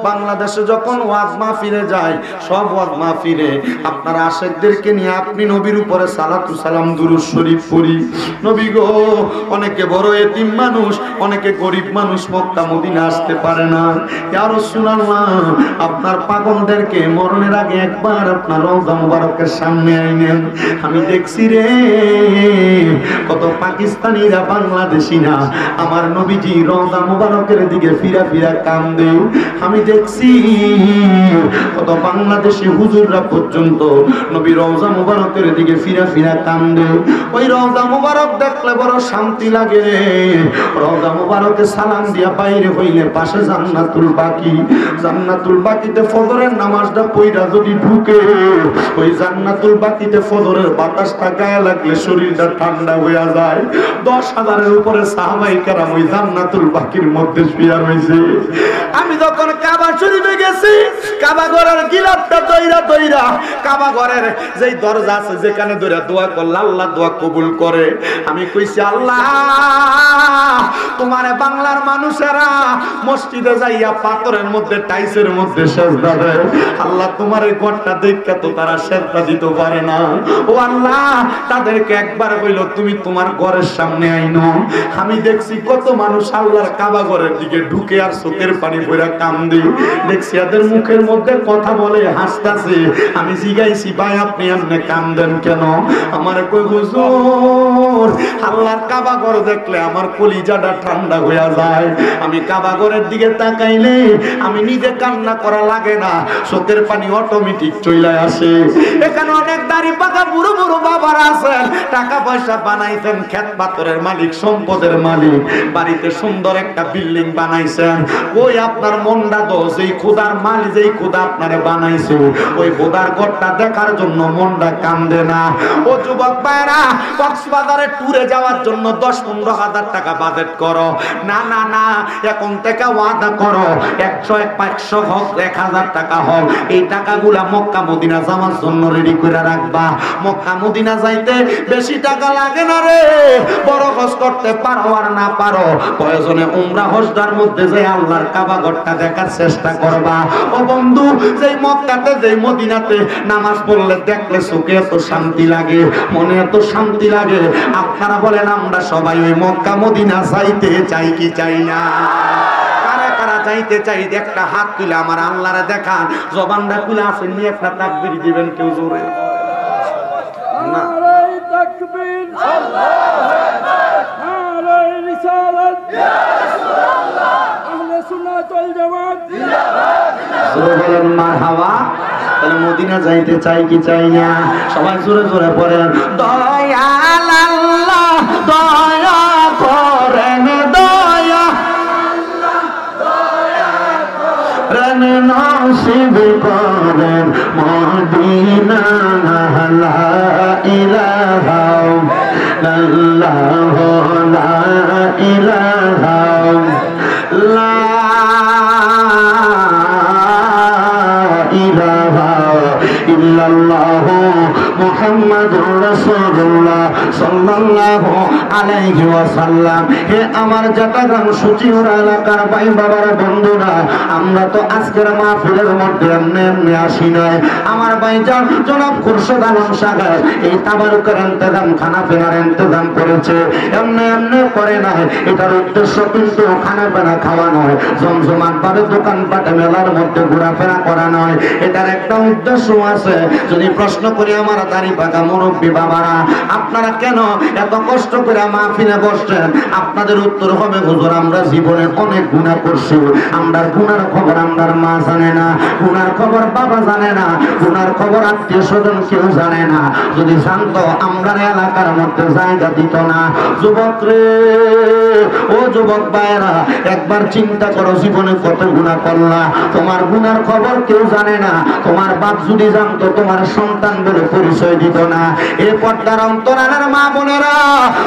বাংলাদেশে যখন ওয়াজ মাহফিলে যায়, সব ওয়াজ মাহফিলে আপনার আশিকদেরকে নিয়ে আপনি নবীর উপরে সালাতু সালাম দুরূদ শরীফ পড়ি। নবী গো, অনেকে বড় এতিম মানুষ, অনেকে গরিব মানুষ মক্কা মদিনা আসতে পারে না। ইয়া রাসূলুল্লাহ, আপনার পাগলদেরকে মরণের আগে একবার আপনার রওজা মুবারকের সামনে আইনেন। আমি দেখছি রে, কত পাকিস্তানিরা, বাংলাদেশিরা আমার নবীজি রওজা মুবারকের দিকে ফিরা ফিরা কান্দে। আমি দেখছি কত বাংলাদেশি হুজুররা পর্যন্ত নবী রওজা মুবারকের দিকে ফিরা ফিরা কান্দে। ওই রওজা মুবারক দেখলে বড় শান্তি লাগে। রওজা মুবারকে সালাম দিয়া বাইরে হইলে পাশে জান্নাতুল বাকি, জান্নাতুল বাকিতে ফজরের নামাজটা পইরা যদি ঢুকে, ওই জান্নাতুল বাকিতে ফজরের বাতাসটা গায়ে লাগলে শরীরটা ঠান্ডা হয়ে যায়। 10,000-এর উপরে সাহাবায়ে কেরাম ওই জান্নাতুল বাকির মধ্যে শুয়ে রয়েছে। আমি যখন কাবা শরীফে গেছি, কাবা ঘরের গিলাফটা দইরা দইরা, কাবা ঘরের যেই দরজা আছে যেখানে দইরা দোয়া করলে আল্লাহ দোয়া কবুল করে। আমি কইছি, আল্লাহ, তোমারে বাংলার মানুষেরা মসজিদে যাইয়া পাথরের মধ্যে, টাইসের মধ্যে সেজদা দেয়, আল্লাহ তোমার এই ঘরটা দেখে তো তারা সেজদা দিতে পারে না। ও আল্লাহ, তাদেরকে একবার বইল তুমি তোমার ঘরের সামনে আইনো। আমি দেখছি কত মানুষ আল্লাহর কাবা ঘরের দিকে ঢুকে আর চোখের পানি ভরা কান্দে। দেখছি এদের মুখের মধ্যে কথা বলে, হাসতাছে। আমি জিজ্ঞাসি, ভাই আপনি এমনি কান্দেন কেন? আমার কই, হুজুর, আল্লাহর কাবা ঘর দেখলে আমার কলিজাটা ঠান্ডা হয়ে যায়। আমি কাবা ঘরের দিকে তাকাইলে আমি নিজে কান্না করা লাগে না, চোখের পানি অটোমেটিক চলে আসে। এখানে অনেক দাড়ি পাকা বুড়ো বুড়ো বাবার আছেন, টাকা পয়সা বানাইছেন, ক্ষেত পাথরের মালিক, সম্পদের মালিক, বাড়িতে সুন্দর একটা বিল্ডিং বানাইছেন। ওই আপনার মনটা দোষ, এই খোদার মালিক, যেই খোদা আপনারে বানাইছে, ওই খোদার ঘরটা দেখার জন্য মনটা কান্দে না। ও যুবক ভাইরা, কক্সবাজারে ট্যুরে যাওয়ার জন্য 10-15 হাজার টাকা বাজেট করো। না না না, এখন থেকে ওয়াদা করো, 100 হোক, 1000 টাকা হোক, এই টাকাগুলা মক্কা মদিনা যাওয়ার জন্য রেডি করে রাখবা। মক্কা মদিনা যাইতে বেশি টাকা লাগে না রে, বড় হজ করতে পারো আর না পারো, প্রয়োজনে উমরা হজটার মধ্যে যে আল্লাহর কাবা ঘরটা দেখার চেষ্টা করবা। ও বন্ধু, যেই মক্কাতে, যেই মদিনাতে নামাজ পড়লে দেখলে চোখে এত শান্তি লাগে, মনে এত শান্তি লাগে, আপনারা বলেন আমরা সবাই ওই মক্কা মদিনা যাইতে চাই কি চাই না? কারা কারা যাইতে চাই? একটা হাত তুলে আমার আল্লাহরে দেখান। জবানটা খুলে আসেন, নিয়ে একটা তাকবীর দিবেন কেউ জোরে না? তাকবীর, আল্লাহু আকবার, নারে রিসালাত, ইয়া রাসূলুল্লাহ, আহলে সুন্নাত ওয়াল জামাত, জিন্দাবাদ জিন্দাবাদ। জোরে বলেন মারহাবা। তাহলে মদিনা যাইতে চাই কি চাই না? সবাই জোরে জোরে পড়েন, দয়াল আল্লাহ দয়া করেন, দয়া নসিব করেন মদিনা লা ইলাহা ইল্লাল্লাহ লা ইলাহা ইল্লাল্লাহ মুহাম্মাদুর রাসূলুল্লাহ সাল্লাল্লাহু আলাইহি ওয়াসাল্লাম। হে আমার চট্টগ্রাম সুচিউরা এলাকার ভাই বাবার বন্ধুরা, আমরা তো আজকের মাহফিলের মধ্যে এমনি এমনি আসি নাই। আমার ভাইজান জনাব খুরশেদ আলম সাহেব এই তাবারুকের ইন্তজাম, খানা পিনার ইন্তজাম করেছে, এমনি এমনি করে নাই। এটার উদ্দেশ্য কিন্তু খানা পিনা খাওয়া নয়, জমজমাট ভাবে দোকানপাটে মেলার মধ্যে ঘোরাফেরা করা নয়। এটার একটা উদ্দেশ্য আছে। যদি প্রশ্ন করি আমার দাড়ি পাকা মুরব্বী বাবারা, আপনারা কেন এত কষ্ট করে মাহফিলে বসছেন, আপনাদের উত্তর হবে হুজুর আমরা জীবনে অনেক গুনাহ করছি, আমরা গুনার খবর আমার মা জানে না, গুনার খবর বাবা জানে না, গুনার খবর আত্মীয় স্বজন কেউ জানে না। যদি জানতো আমরা এলাকার মধ্যে জায়গা দিত না। যুবক রে, ও যুবক ভাইরা, একবার চিন্তা করো জীবনে কত গুনাহ করলা, তোমার গুনার খবর কেউ জানে না। তোমার বাপ যদি জানতো তোমার সন্তান বলে পরিচয় দিত না। এই পর্দার অন্তরালের মা বোনেরা,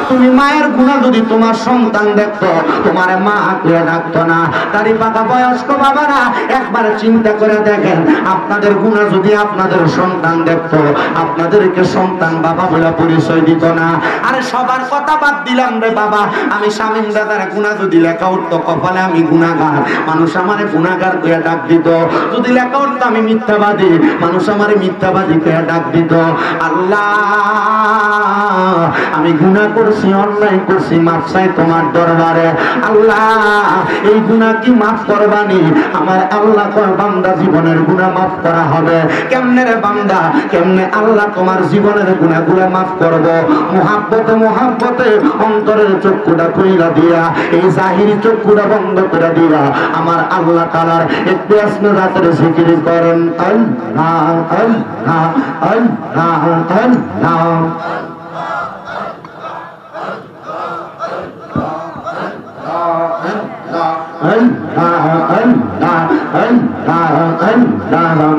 তুমি মায়ের গুনাহ যদি তোমার সন্তান দেখতো, তোমার মা কে ডাকতো না। দাড়ি পাকা বয়স্ক বাবারা, একবার চিন্তা করে দেখেন, আপনাদের গুনাহ যদি আপনাদের সন্তান দেখতো, আপনাদেরকে সন্তান বাবা বলে পরিচয় দিত না। আরে সবার কথা বাদ দিলাম রে বাবা, আমি শামীম দাদার গুনাহ যদি লেখা উঠতো কপালে আমি গুনাহগার, মানুষ আমারে গুনাহগার কইয়া ডাক দিত। যদি লেখা উঠতো আমি মিথ্যাবাদী, মানুষ আমারে মিথ্যাবাদী কইয়া ডাক দিত। আল্লাহ, আমি গুনাহ করছি, অন্যায় করছি, মাফ চাই তোমার দরবারে। আল্লাহ, এই গুনাহ কি মাফ করবানি? আমার আল্লাহ কয় বান্দা জীবনের গুনাহ মাফ করা হবে। কেমনে রে বান্দা, কেমনে আল্লাহ তোমার জীবনের গুনাহগুলো মাফ করব? মুহাব্বতে মুহাব্বতে অন্তরের চক্ষুটা খুইলা দিয়া, এই জাহিরি চক্ষুটা বন্ধ করে দিয়া আমার আল্লাহ তাআলার একটু আসমে রাতের জিকির করেন। আল্লাহ আল্লাহ আল্লাহ আল্লাহ।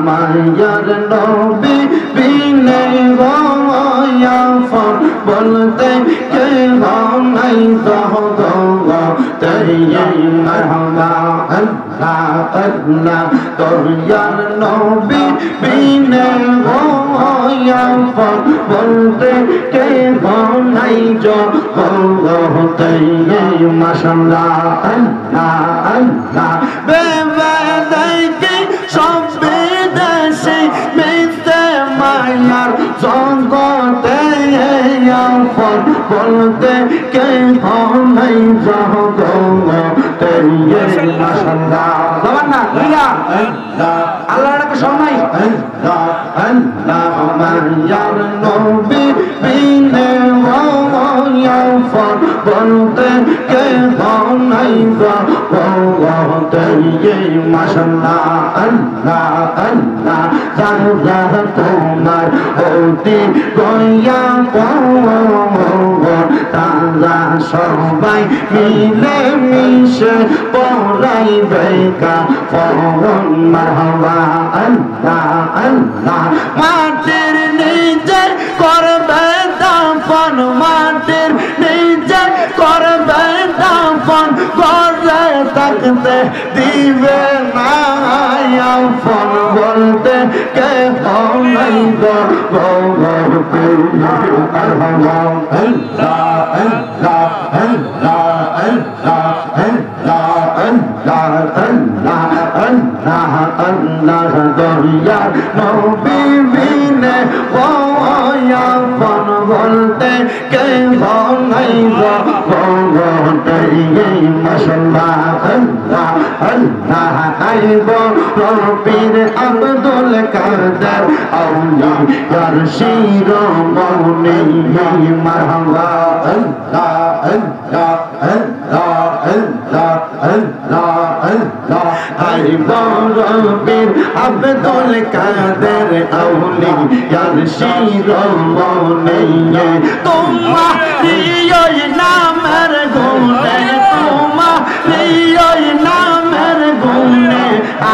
মায়ার নবী বিনে বলতে কে নাই তোর নবী বিনে বলতে কে নাই জগতে মাশাআল্লাহ আল্লাহ আল্লাহ। বেবাদাইকে সব বিদেশে মিথ্যে মায়ার জগতে বলতে কে নাই জগতে মাশাআল্লাহ। আল্লাহর নামে সম্মাই মায়ার নবী বিনে বলতে কে নাই জগতে মাশাআল্লাহ আল্লাহ আল্লাহ। জানা তোমার অতি গয়া তারা সবাই মিলে মিশে পড়াই বেকা ফরন মারহাবা আল্লাহ আল্লাহ। মাটির নিচে করবে দাফন, মাটির নিচে করবে দাফন, ঘরে থাকতে দিবে না ফোন বলতে কে নাই গো আল্লাহ আল্লাহ আল্লাহ আল্লাহ আল্লাহ আল্লাহ আল্লাহ আল্লাহ আল্লাহ। দরিয়া নবী বিনে ফোন বলতে কে নাই গো মাশাআল্লাহ আল্লাহ আল্লাহ। আইব রবির আব্দুল কাদের আউলিয়ার শিরোমণি মারহাবা আল্লাহ আল্লাহ আল্লাহ আল্লাহ আল্লাহ আল্লাহ। আইব রবির আব্দুল কাদের আউলিয়ার শিরোমণি তোমারি ওই নামের গুণে, তোমারি ওই নামের গুণে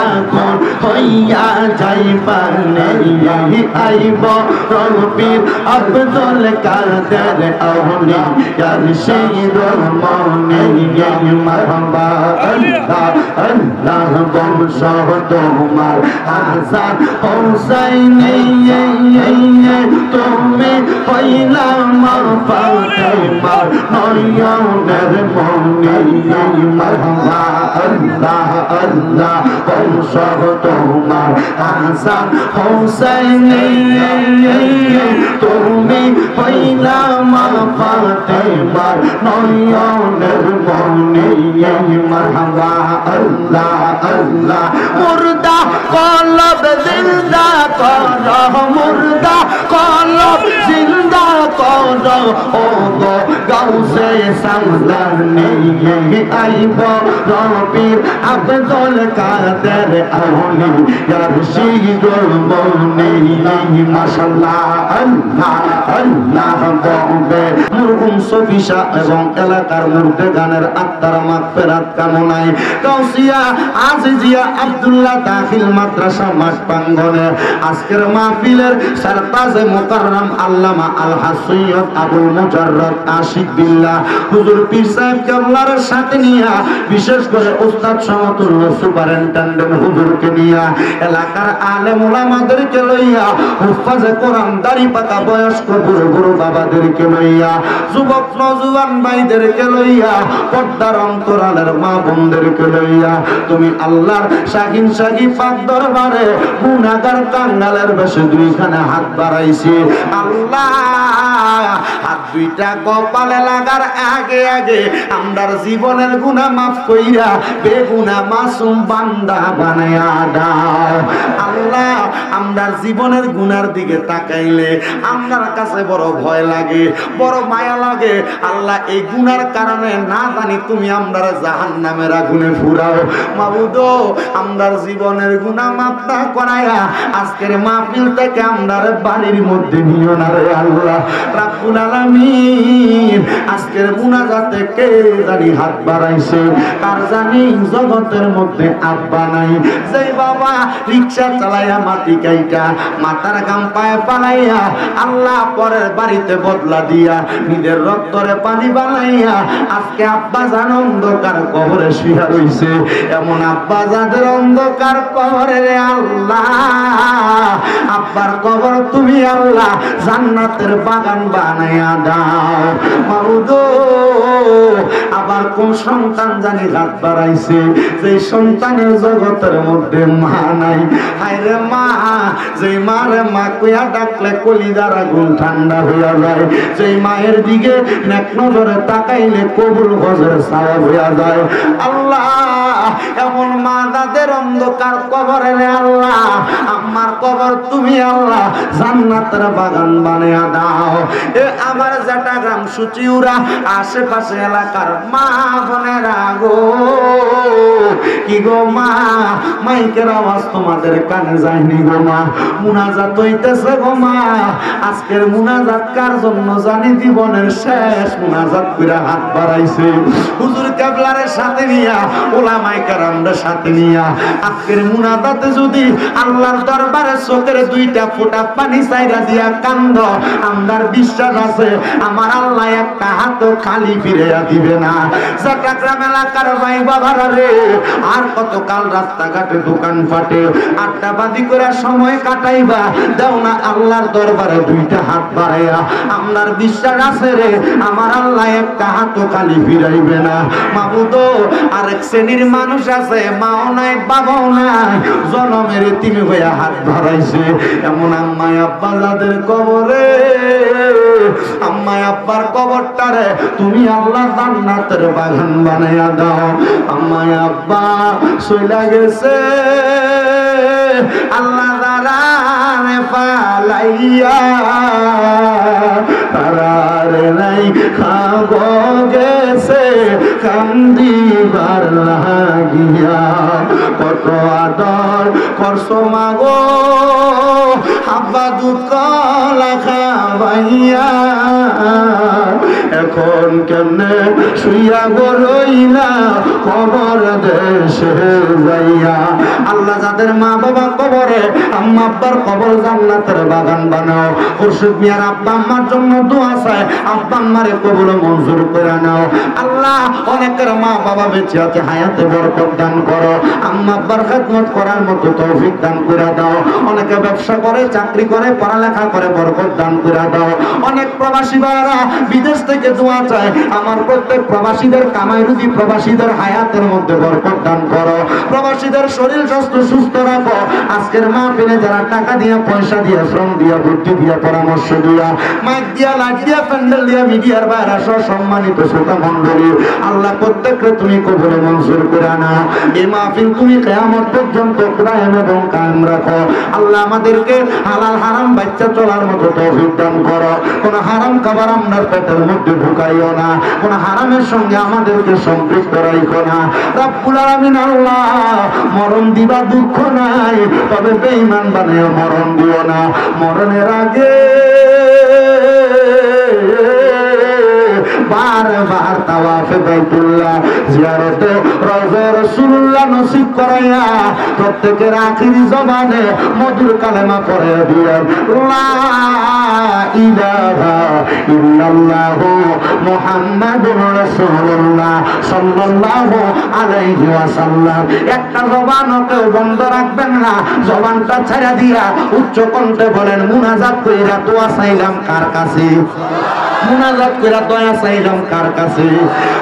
আগুন হই হইয়া যাইবা নেই আইব রবির আব্দুল কাদের আউলিয়ার সেই রমনে মারহাবা আল্লাহ আল্লাহ বংশ তোমার হাসান হোসাইন তুমি হইলা মা ফাতেমা নয়নের মনে মারহাবা আল্লাহ আল্লাহ বংশ তোমার হাসান হোসাইন তুমি হইলা মা ফাতেমা নয়নের মনে মারহাবা আল্লাহ আল্লাহ মুর্দা কলব জিন্দা কর মুর্দা কলব জিন্দা কর ও গো গাউসে সামদার নিয়ে আইব রবির আব্দুল কাদের আউলিয়ার শিরোল মনে মাশাআল্লাহ আল্লাহ আল্লাহ বলবে মুরহুম সফিসা এবং এলাকার মুর্দে গানের আত্মার মাগফিরাত কামনায় গাউসিয়া আজিজিয়া আব্দুল্লাহ দাখিল মাদ্রাসা মাঠ প্রাঙ্গণে আজকের মাহফিলের সরতাজে মুকাররম আল্লামা আল হাসিয়ত আবুল মুজাররদ আশিক বিল্লাহ হুজুর পীর সাহেব কেবলার সাথে নিয়া বিশেষ করে উস্তাদ সমতুল্য সুপারিনটেন্ডেন্ট হুজুরকে নিয়া এলাকার আলেম উলামাদেরকে লইয়া হুফাজে কোরআন দাড়ি পাকা বয়স্ক বুড়ো বুড়ো বাবাদেরকে লইয়া যুবক নওজোয়ান ভাইদেরকে লইয়া পর্দার অন্তরালের মা বোনদেরকে লইয়া তুমি আল্লাহর শাহিন শাহী পাক দরবারে গুনাহগার কাঙ্গালের বেশে দুইখানে হাত বাড়াইছি আল্লাহ হাত দুইটা কপালে লাগার আগে আগে আমরার জীবনের গুনাহ মাফ কইরা বেগুনাহ মাসুম বান্দা বানায়া দাও আল্লাহ আমরার জীবনের গুনার দিকে তাকাইলে আমরার কাছে বড় ভয় লাগে বড় মায়া লাগে আল্লাহ এই গুনার কারণে না জানি তুমি আমরার জাহান্নামের আগুনে ফুরাও মাবুদ আমরার জীবনের গুনাহ মাফ না করায়া আজকের মাহফিল থেকে আমরার বাড়ির মধ্যে নিও না রে আল্লাহ রাব্বুল আলামিন আজকের মুনাজাতে কে জানি হাত বাড়াইছে কার জানি জগতের মধ্যে আব্বা নাই যেই বাবা রিকশা চালাইয়া মাটি কাইটা মাথার গাম পায়ে পালাইয়া আল্লাহ পরের বাড়িতে বদলা দিয়া নিজের রক্তরে পানি বানাইয়া আজকে আব্বা জান অন্ধকার কবরে শুয়ে রইছে এমন আব্বা যাদের অন্ধকার কবরে রে আল্লাহ আব্বার কবর তুমি আল্লাহ জান্নাতের বাগান বানাইয়া দাও মাবুদ আবার কোন সন্তান জানি হাত বাড়াইছে যে সন্তানের জগতের মধ্যে মা নাই হায়রে মা যে মারে মা কইয়া ডাকলে কলিজার আগুন ঠান্ডা হইয়া যায় যেই মায়ের দিকে নেক নজরে তাকাইলে কবুল গজের সওয়াব হইয়া যায় আল্লাহ এমন মা দাদের অন্ধকার কবরে রে আল্লাহ আমার কবর তুমি আল্লাহ জান্নাতের বাগান বানায়া দাও এ আমার জাটা গ্রাম সুচিউরা আশেপাশে এলাকার মা বোনেরা গো কি গো মা মাইকের আওয়াজ তোমাদের কানে যায়নি গো মা মুনাজাত হইতেছে গো মা আজকের মুনাজাত কার জন্য জানি জীবনের শেষ মুনাজাত কইরা হাত বাড়াইছে হুজুর কেবলারের সাথে নিয়া ওলামায়ে কেরামদের সাথে নিয়া আজকের মুনাজাতে যদি আল্লাহর দরবারে চোখের দুইটা ফোঁটা পানি চাইরা দিয়া কান্দ আমার বিশ্বাস আছে আমার আল্লাহ একটা হাত খালি ফিরাইয়া দিবে না চট্টগ্রাম এলাকার ভাই বাবারা রে আর কতকাল রাস্তাঘাটে দোকান ফাটে আড্ডাবাজি করে সময় কাটাইবা দাও না আল্লাহর দরবারে দুইটা হাত বাড়াইয়া আমার বিশ্বাস আছে রে আমার আল্লাহ একটা হাত খালি ফিরাইবে না মাবুদ আরেক শ্রেণীর মানুষ আছে মাও নাই বাবাও নাই জনমের তিনি হইয়া হাত বাড়াইছে এমন আম্মাই আব্বা যাদের কবরে আম্মাই আব্বার কবরটারে তুমি আল্লাহ জান্নাতের বাগান বানাইয়া দাও আম্মাই আব্বা চইলা গেছে আল্লাহ দারারে পালাইয়া তারারে নাই খাব গেছে কান্দিবার লাগিয়া কত আদর করছো মাগো আব্বা দুধ কলা খাওয়াইয়া এখন কেমনে শুইয়া গো রইলা কবর দেশে যাইয়া। আল্লাহ যাদের মা বাবা কবরে, আম্মা আব্বার কবর জান্নাতের বাগান বানাও। খুরশিদ মিয়ার আব্বা আম্মার জন্য দোয়া চাই, আব্বা আম্মারে কবুল মঞ্জুর করে নাও। আল্লাহ অনেকের মা বাবা বেঁচে আছে, হায়াতে বরকত দান করো। আম্মা আব্বার খেদমত করার মতো তৌফিক দান করে দাও। অনেকে ব্যবসা করে, চাকরি করে, পড়ালেখা করে, বরকত দান করে দাও। অনেক প্রবাসী ভাইরা বিদেশ থেকে দোয়া চায়, আমার প্রত্যেক প্রবাসীদের কামাই রুজি, প্রবাসীদের হায়াতের মধ্যে বরকত দান করো। প্রবাসীদের শরীর স্বাস্থ্য সুস্থ রাখো। আজকের মাহফিলে যারা টাকা দিয়া, পয়সা দিয়া, শ্রম দিয়া, বুদ্ধি দিয়া, পরামর্শ দিয়া, মাইক দিয়া, লাইট দিয়া, প্যান্ডেল দিয়া, মিডিয়ার বাইরে সহ সম্মানিত শ্রোতা মণ্ডলী, আল্লাহ প্রত্যেককে তুমি কবুল মঞ্জুর করে নাও। এই মাহফিল তুমি কিয়ামত পর্যন্ত কায়েম এবং কায়েম রাখো। আল্লাহ আমাদেরকে হালাল হারাম বাচ্চা চলার মতো তৌফিক দান করো। কোন হারাম খাবার আপনার পেটের মধ্যে ঢুকাইও না, কোন হারামের সঙ্গে আমাদেরকে সম্পৃক্ত রাখো না। রব্বুল আলামিন আল্লাহ মরণ দিবা দুঃখ নাই, তবে বেঈমান বানিয়ে মরণ দিও না। মরণের আগে বারবার তাওয়াফে বাইতুল্লাহ, জিয়ারতে রওজা রাসূলুল্লাহ নসিব করাইয়া প্রত্যেকের আখিরি জবানে মধুর কালেমা পড়ে দিয়েন, লা ইলাহা ইল্লাল্লাহু মুহাম্মাদুর রাসূলুল্লাহ সাল্লাল্লাহু আলাইহি ওয়াসাল্লাম। একটা জবানকেও বন্ধ রাখবেন না, জবানটা ছেড়ে দিয়া উচ্চ কণ্ঠে বলেন, মুনাজাত কইরা দোয়া চাইলাম কার কাছে? মুনাজাত কইরা দয়া চাইলাম কার কাছে?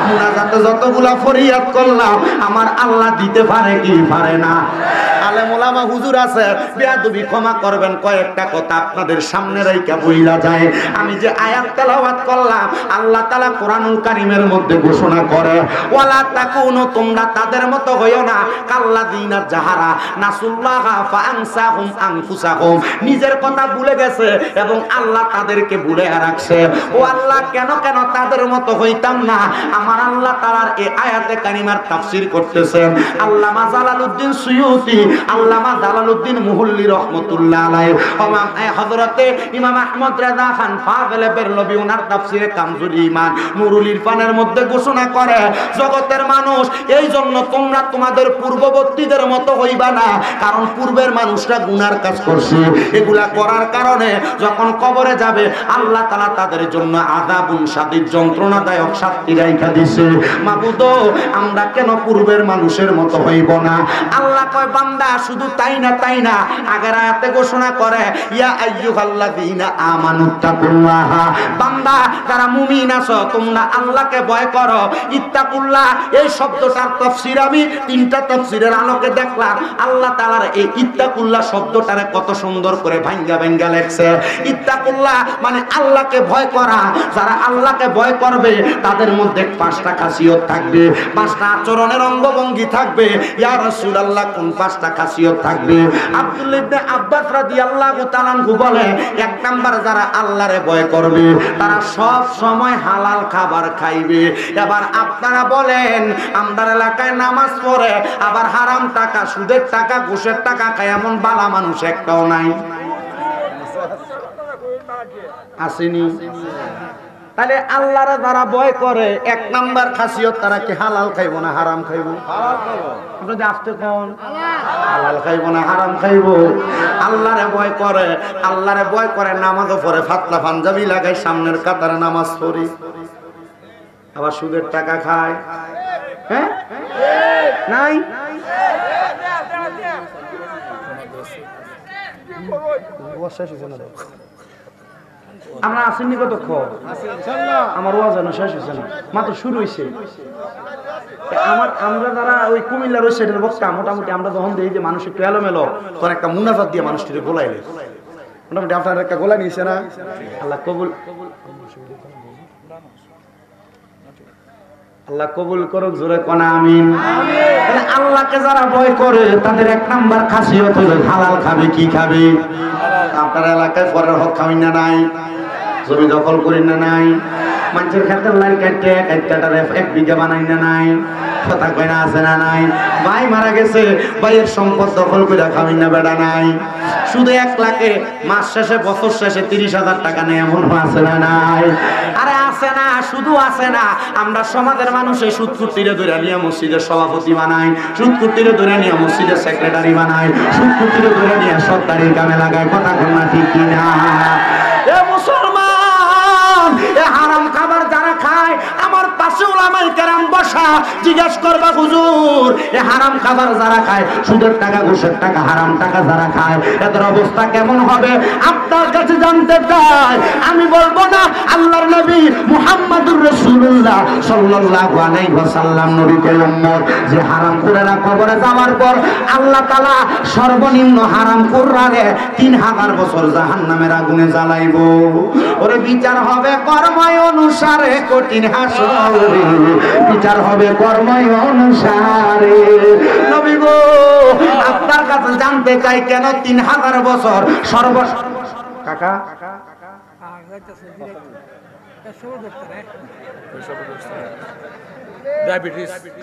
মুনাজাতে যতগুলা ফরিয়াদ করলাম আমার আল্লাহ দিতে পারে কি পারে না? আলেম ওলামা হুজুর আছে, বেয়াদবি ক্ষমা করবেন, কয়েকটা কথা আপনাদের সামনে রাইখা বইলা যায়। আমি যে আয়াত তেলাওয়াত করলাম, আল্লাহ তাআলা কোরআনুল কারীমের মধ্যে ঘোষণা করে, ওয়ালা তাকুনু, তোমরা তাদের মতো হইও না, কাল্লাযিনা যাহারা নাসুল্লাহা ফাআনসাহুম আনফুসাহুম, নিজের কথা ভুলে গেছে এবং আল্লাহ তাদেরকে ভুলে রাখছে। ও আল্লাহ, কেন কেন তাদের মতো হইতাম না? আমার আল্লাহ তাআলার এই আয়াতে কারিমার তাফসীর করতেছেন আল্লামা জালালউদ্দিন সুয়ুতী, আল্লামা জালালউদ্দিন মুহল্লি রহমাতুল্লাহ আলাইহি, হযরতে ইমাম আহমদ রেজা খান ফাযিলে বেরলভী ওনার তাফসীরে কামজুল ঈমান নুরুল ইরফানের মধ্যে ঘোষণা করে, জগতের মানুষ, এই জন্য তোমরা তোমাদের পূর্ববর্তীদের মতো হইবা না, কারণ পূর্বের মানুষরা গুনার কাজ করছে, এগুলা করার কারণে যখন কবরে যাবে আল্লাহ তাআলা তাদের জন্য আযাবুন শাদীদ, যন্ত্রণাদায়ক শাস্তি রাইখা দিয়েছে। মাবুদ, আমরা কেন পূর্বের মানুষের মতো হইব না? আল্লাহ কয়, বান্দা শুধু তাই না, আগের আয়াতে ঘোষণা করে, ইয়া আইয়ুহাল্লাযীনা আমানুত্তাকুল্লাহ, বান্দা যারা মুমিন আছো তোমরা আল্লাহকে ভয় করো। ইত্তাকুল্লাহ এই শব্দটার তাফসীর আমি তিনটা তাফসীরের আলোকে দেখলাম। আল্লাহ তাআলার এই ইত্তাকুল্লাহ শব্দটারে কত সুন্দর করে ভাঙ্গা লেখছে। ইত্তাকুল্লাহ মানে আল্লাহকে ভয় করা। যারা আল্লাহকে ভয় করবে তাদের মধ্যে পাঁচটা খাসিয়ত থাকবে, পাঁচটা আচরণের অঙ্গভঙ্গি থাকবে। ইয়া রাসূলুল্লাহ, কোন পাঁচটা খাসিয়ত থাকবে? আব্দুল্লাহ ইবনে আব্বাস রাদিয়াল্লাহু তাআলা আনহু বলে, এক নাম্বার, যারা আল্লাহরে ভয় করবে তারা সব সময় হালাল খাবার খাইবে। এবার আপনারা বলেন, আমাদের এলাকায় নামাজ পড়ে আবার হারাম টাকা, সুদের টাকা, ঘুষের টাকা খায় এমন বালা মানুষ একটাও নাই, আসেনি? তাহলে আল্লাহরে যারা ভয় করে, এক নাম্বার খাসিয়ত, তারা কি হালাল খাইব না হারাম খাইব? আপনি আসতে কোন হালাল খাইব না হারাম খাইব? আল্লাহরে ভয় করে, নামাজও পড়ে, ফাতলা পাঞ্জাবি লাগায়, সামনের কাতারে নামাজ পড়ি, আবার সুদের টাকা খায়। হ্যাঁ, নাই? আমরা আসেননি কতক্ষণ? আমার ওয়াজ শেষ হয়েছে না, মাত্র শুরু হয়েছে। আমরা যারা ওই কুমিল্লার ওই সাইডের বক্তা, মোটামুটি আমরা যখন দেখি যে মানুষ একটু এলোমেলো, তখন একটা মুনাজাত দিয়ে মানুষটিকে গোলাইলে, মোটামুটি আপনার একটা গোলা নিয়েছে না? আল্লাহ কবুল, আল্লাহ কবুল করুক, জোরে কোন আমিন। আল্লাহকে যারা ভয় করে তাদের এক নাম্বার খাসিয়ত হলো হালাল খাবে। কি খাবে? আপনার এলাকায় পরের হক খাবি না নাই, জমি দখল করি না নাই, মানুষের ক্ষেত্রে লাই কাটতে 1 বিঘা বানাই না নাই, কথা কয় না, আছে না নাই? ভাই মারা গেছে, ভাইয়ের সম্পদ দখল করে খাবি না বেড়া নাই? শুধু 1 লাখে মাস শেষে বছর শেষে 30,000 টাকা নেই, এমন আছে না নাই? আরে আছে না, শুধু আছে না, আমরা সমাজের মানুষে সুদ কুটিরে ধরে নিয়ে মসজিদের সভাপতি বানাই, সুদ কুটিরে ধরে নিয়ে মসজিদের সেক্রেটারি বানাই, সুদ কুটিরে ধরে নিয়ে সরকারি কামে লাগায়। কথা কন না ঠিক কিনা? এ মুসলমান, এ হারাম খাবার যারা খায়, আমার পাশে উলামায়ে কেরাম বসা, জিজ্ঞেস করবা হুজুর এ হারাম খাবার যারা খায়, সুদের টাকা ঘুষের টাকা হারাম টাকা যারা খায়, এদের অবস্থা কেমন হবে আপনার কাছে জানতে চাই। আমি বলবো না, আল্লাহর নবী মুহাম্মদুর রাসূলুল্লাহ সাল্লাল্লাহু আলাইহি ওয়াসাল্লাম নবীকে উম্মত যে হারামখোরেরা কবরে যাওয়ার পর আল্লাহ তাআলা সর্বনিম্ন হারামখোররারে 3000 বছর জাহান্নামের আগুনে জ্বালাইবো। ওরে বিচার হবে কর্ময় অনুসারে, কঠিন হাসরে বিচার হবে কর্ময় অনুসারে। নবী গো, আপনার কাছে জানতে চাই কেন 3000 বছর সর্ব কাকা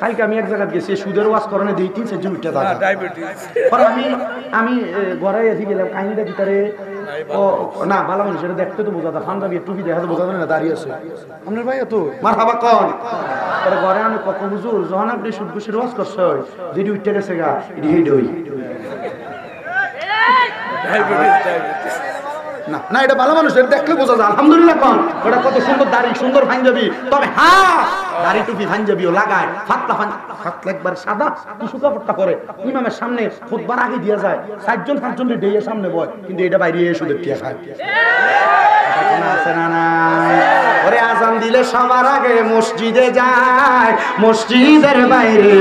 কালকে আমি এক জায়গায় গেছি, সুদের ওয়াজ করণে দিই 3-4 মিনিট টাকা আমি ঘরে এসে গেলাম, কাহিনীটা ভিতরে ও না ভালো মানুষ, এটা দেখতে তো বোঝা যায়, পাঞ্জাবি টুপি দেখা তো বোঝা যায় না, দাঁড়িয়ে আছে আপনার ভাই তো মারহাবা কোন পরে ঘরে আমি কত হুজুর যখন আপনি সুদ ঘুষের ওয়াজ করছ যেটি উঠতে গেছে গা এটি হেড হই না না, এটা ভালো মানুষ, এটা দেখলে বোঝা যায়। আলহামদুলিল্লাহ কোন ওটা কত সুন্দর দাড়ি, সুন্দর পাঞ্জাবি, তবে হ্যাঁ দাড়ি টুপি পাঞ্জাবিও লাগায়, ফাতলা একবার সাদা টিস্যু কাপড়টা পরে ইমামের সামনে খুতবার আগে দিয়ে যায়, 4জন ডেয়ে সামনে বয়, কিন্তু এটা বাইরে সুদের টিয়া খায়। আছে না নাই? ওরে আজান দিলে সবার আগে মসজিদে যায়, মসজিদের বাইরে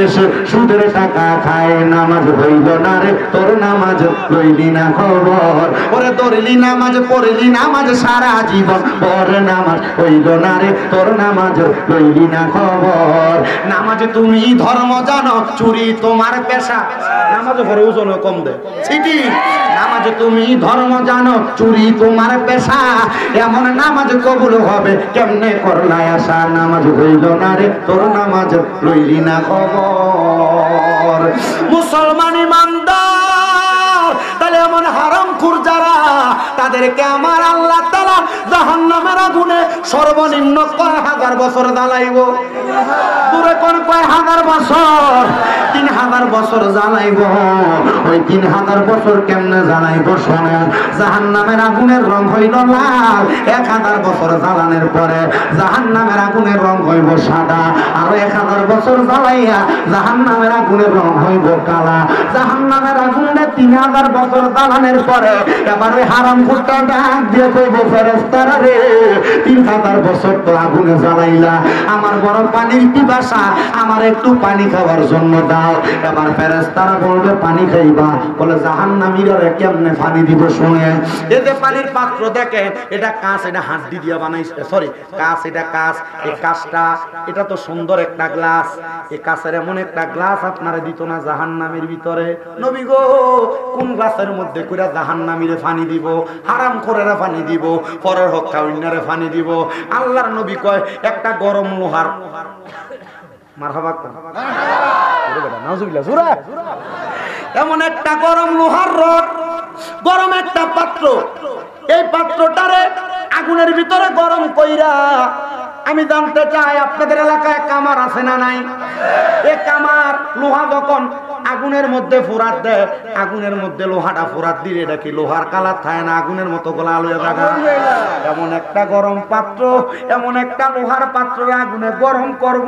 সুদের টাকা খায়, নামাজ হইল না রে তোর, নামাজ লইলি না খবর, ওরে ধরলি নামাজ পড়লি নামাজ সারা জীবন, পর নামাজ হইল না রে তোর, নামাজ লইলি না খবর। নামাজ তুমি ধর্ম জানো, চুরি তোমার পেশা, নামাজ পড়ে ওজন কম দেয় সিটি। নামাজ তুমি ধর্ম জানো, চুরি তোমার পেশা, এমন নামাজ কবুল হবে কেমনে করলাই আশা, নামাজ হইল না রে তোর, নামাজ লইলি না খবর। মুসলমান ইমানদার, তাহলে এমন হারামখোর যারা, তাদেরকে আমার আল্লাহ তাআলা জাহান্নামের আগুনে সর্বনিম্ন কয় হাজার বছর জ্বালাইব? দূরে কোন কয় হাজার বছর? 3000 বছর জ্বালাইব। ওই 3000 বছর কেমনে জ্বালাইব শোনেন। জাহান্নামের আগুনের রং হইল লাল, 1000 বছর জ্বালানোর পরে জাহান্নামের আগুনের রং হইব সাদা, আর 1000 বছর জ্বালাইয়া জাহান্নামের আগুনের রং হইব কালা। জাহান্নামের আগুনে 3000 বছর জ্বালানোর পরে এবার ওই হারামখোরটা ডাক দিয়ে কইব, ফেরেশতারা রে 3000 বছর তো আগুনে জ্বালাইলা, আমার বড় পানির পিপাসা, আমার একটু পানি খাওয়ার জন্য দাও। এবার ফেরেশতারা বলবে পানি খাইবা, বলে জাহান্নামীরা কেমনে পানি দিব শুনে। এই যে পানির পাত্র দেখেন, এটা কাঁচ, এটা হাড্ডি দিয়া বানাইছে, সরি কাঁচ, এটা কাঁচ। এই কাঁচটা এটা তো সুন্দর একটা গ্লাস, এই কাঁচের এমন একটা গ্লাস আপনারা দিত না জাহান্নামের ভিতরে। নবী গো, কোন গ্লাসের মধ্যে কইরা জাহান্নামীরে পানি দিব, হারামখোরেরা পানি দিব, পরের হক কাউন্নারে পানি দিব? আল্লাহর নবী কয় একটা গরম লোহার, মারহাবা নাউজুবিল্লাহ জোরে, এমন একটা গরম লোহার রড, গরম একটা পাত্র, এই পাত্রটারে আগুনের ভিতরে গরম কইরা, আমি জানতে চাই আপনাদের এলাকায় কামার আছে না নাই? এই কামার লোহা যখন আগুনের মধ্যে ফোরাত দেয়, আগুনের মধ্যে লোহাটা ফোরাত দিলে এটা কি লোহার কালার থাকে না, আগুনের মতো গোলা লইয়া থাকা? এমন একটা গরম পাত্র, এমন একটা লোহার পাত্র আগুনে গরম করব,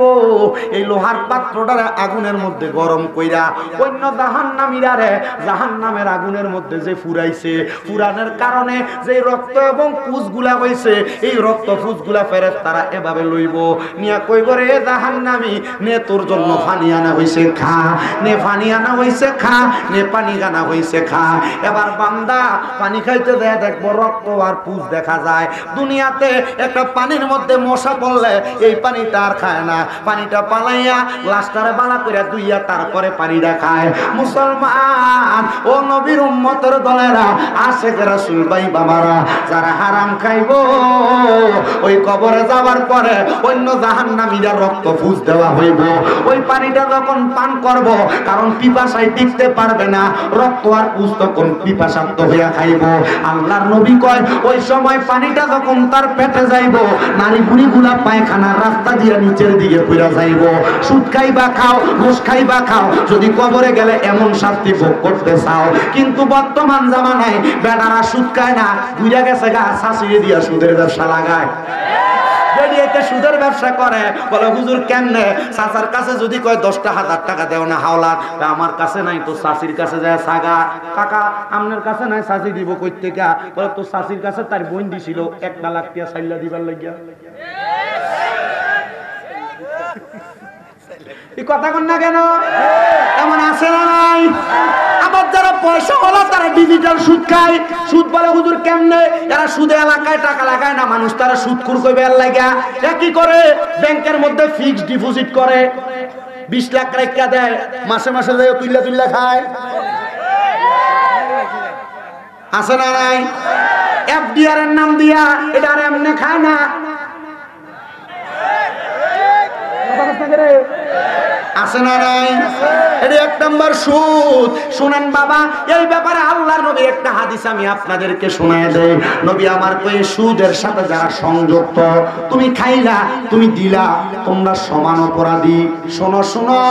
এই লোহার পাত্রটারে আগুনের মধ্যে গরম কইরা অন্য জাহান্নামীরা রে জাহান্নামের আগুনের মধ্যে যে ফুরাইছে, ফুরানোর কারণে যে রক্ত এবং পুষগুলা হইছে, এই রক্ত পুষগুলা ফেরেশতারা এভাবে লইব, নিয়া কইব রে জাহান্নামী নে তোর জন্য পানি আনা হইছে, খা নে পানি আনা হইছে খা, নে পানি আনা হইছে খা। এবার বান্দা পানি খাইতে দেয়, দেখবো রক্ত আর পুজ দেখা যায়। দুনিয়াতে একটা পানির মধ্যে মশা পড়লে এই পানিটা আর খায় না, পানিটা পালাইয়া লাস্টারে বালা করে দুইয়া তারপরে পানিটা খায়। মুসলমান ও নবীর উম্মতের দলেরা, আশিক রাসূল ভাই বাবারা, যারা হারাম খাইবো ওই কবরে যাওয়ার পরে অন্য জাহান্নামীরা রক্ত ফুস দেওয়া হইব। ওই পানিটা যখন পান করব, কারণ পিপাসায় টিকতে পারবে না, রক্ত আর পুস তখন পিপাসার্ত হইয়া খাইব। আল্লাহর নবী কয় ওই সময় পানিটা যখন তার পেটে যাইব, নারী বুড়ি গুলা পায়খানার রাস্তা দিয়ে নিচের দিকে পড়ে যাইব। সুদ খাইবা খাও, ঘুষ খাইবা খাও, যদি কবরে গেলে এমন শাস্তি ভোগ করতে চাও। কিন্তু বর্তমান জামানায় বেটারা সুদ খায় না, বুঝা গেছে গা শাশুড়ি দিয়া সুদের ব্যবসা লাগায়। সুদের ব্যবসা করে, বলে হুজুর কেমনে? চাচার কাছে যদি কয় 10,000 টাকা দেও না হাওলা, আমার কাছে নাই, তো চাচির কাছে যায় সাগা। কাকা আপনার কাছে নাই, চাচি দিব কই থেকে? বলে তো চাচির কাছে তার বোন দিছিল 1 লাখ টাকা চাইলা দিবার লাগিয়া। এই কথা কন না কেন? এমন আছে না নাই? আবার যারা পয়সা হলো তারা ডিজিটাল সুদ খায়। সুদ বলে হুজুর কেমনে? এরা সুদে এলাকায় টাকা লাগায় না, মানুষ তারা সুদখোর কইবে এর লাগা। এ কি করে? ব্যাংকের মধ্যে ফিক্সড ডিপোজিট করে, 20 লাখ টাকা দেয়, মাসে মাসে যায় তুইলা তুইলা খায়। আছে না নাই? এফডিআর এর নাম দিয়া এটা আর এমনি খায় না। আছে না নাই? এটা 1 নম্বর সুদ। শুনেন বাবা, এই ব্যাপারে আল্লাহর নবীর একটা হাদিস আমি আপনাদেরকে শোনায় দেই। নবী আমার কই সুদের সাথে যারা সংযুক্ত, তুমি খাইলা, তুমি দিলা, তোমরা সমান অপরাধী। শোনো শোনো,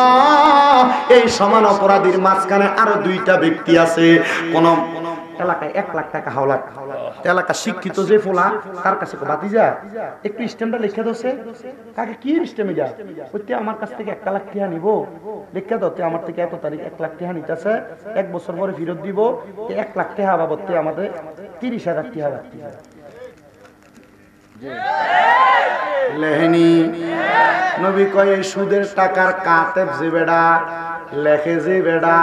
এই সমান অপরাধীর মাঝখানে আরো 2টা ব্যক্তি আছে। কোন এলাকায় 1 লাখ টাকা হাওলা, এলাকা শিক্ষিত যে ফোলা, তার কাছে ভাতিজা একটু স্ট্যাম্পটা লিখে দোছে। কাকে কি স্ট্যাম্পে যা? ওইতে আমার কাছ থেকে 1 লাখ টাকা নিব, লিখে দাও, আমার থেকে এত তারিখ 1 লাখ টাকা নিতেছে, 1 বছর পরে ফেরত দিব। 1 লাখ টাকা বাবদতে আমাদের 30,000 টাকা রাখতে হবে। লেহেনি নবী কয় সুদের টাকার কাতেব যে বেড়া লেখে, যে বেড়া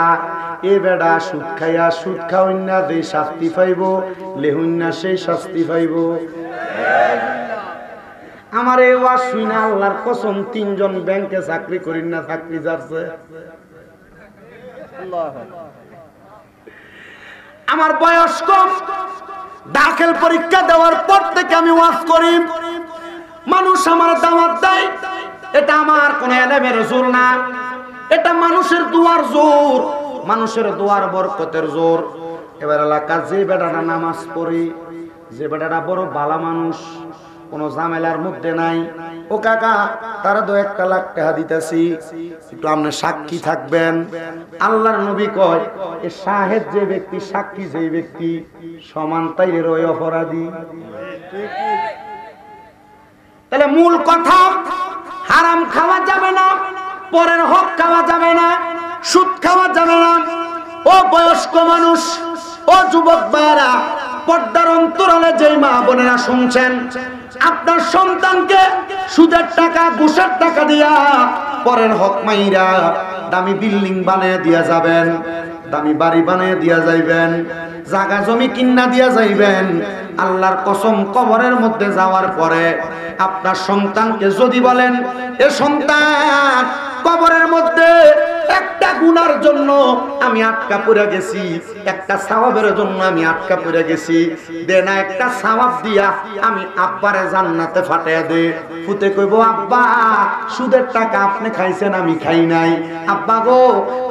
এ বেড়া সুদ খাইয়া সুদ খাওয়াইনা যে শাস্তি পাইব, লেহুন্না সেই শাস্তি পাইব। আমার এই ওয়াজ শুনা আল্লাহর কসম 3 জন ব্যাংকে চাকরি করি না, চাকরি যাচ্ছে। আমার বয়স কম, দাখিল পরীক্ষা দেওয়ার পর থেকে আমি ওয়াজ করি, মানুষ আমার দাওয়াত দেয়। এটা আমার কোন এলেমের জোর না, এটা মানুষের দুয়ার জোর, মানুষের দুয়ার বরকতের জোর। এবার এলাকার যে বেটারা নামাজ পড়ে, যে বেটারা বড় ভালো মানুষ, কোন ঝামেলার মধ্যে নাই, ও কাকা তারা তো 1 লাখ টাকা দিতেছি, একটু আপনি সাক্ষী থাকবেন। আল্লাহর নবী কয় এ শাহেদ যে ব্যক্তি, সাক্ষী যে ব্যক্তি, সমান তাইরের ওই অপরাধী। তাহলে মূল কথা, হারাম খাওয়া যাবে না, পরের হক খাওয়া যাবে না, সুদ খাওয়া যাবে না। ও বয়স্ক মানুষ, ও যুবক ভাইরা, পর্দার অন্তরালে যেই মা বোনেরা শুনছেন, আপনার সন্তানকে সুদের টাকা, ঘুষের টাকা দিয়া পরের হক মাইরা দামি বিল্ডিং বানিয়ে দিয়া যাবেন, দামি বাড়ি বানিয়ে দিয়া যাইবেন, জায়গা জমি কিনা দিয়া যাইবেন। আল্লাহর কসম, কবরের মধ্যে যাওয়ার পরে আপনার সন্তানকে যদি বলেন, এ সন্তান কবরের মধ্যে একটা গুনার জন্য আমি আটকা পড়ে গেছি, একটা সওয়াবের জন্য আমি আটকা পড়ে গেছি, দে না একটা সওয়াব দিয়া আমি আব্বারে জান্নাতে ফাটাইয়া দে। ফুতে কইব, আব্বা সুদের টাকা আপনি খাইছেন, আমি খাই নাই। আব্বা গো,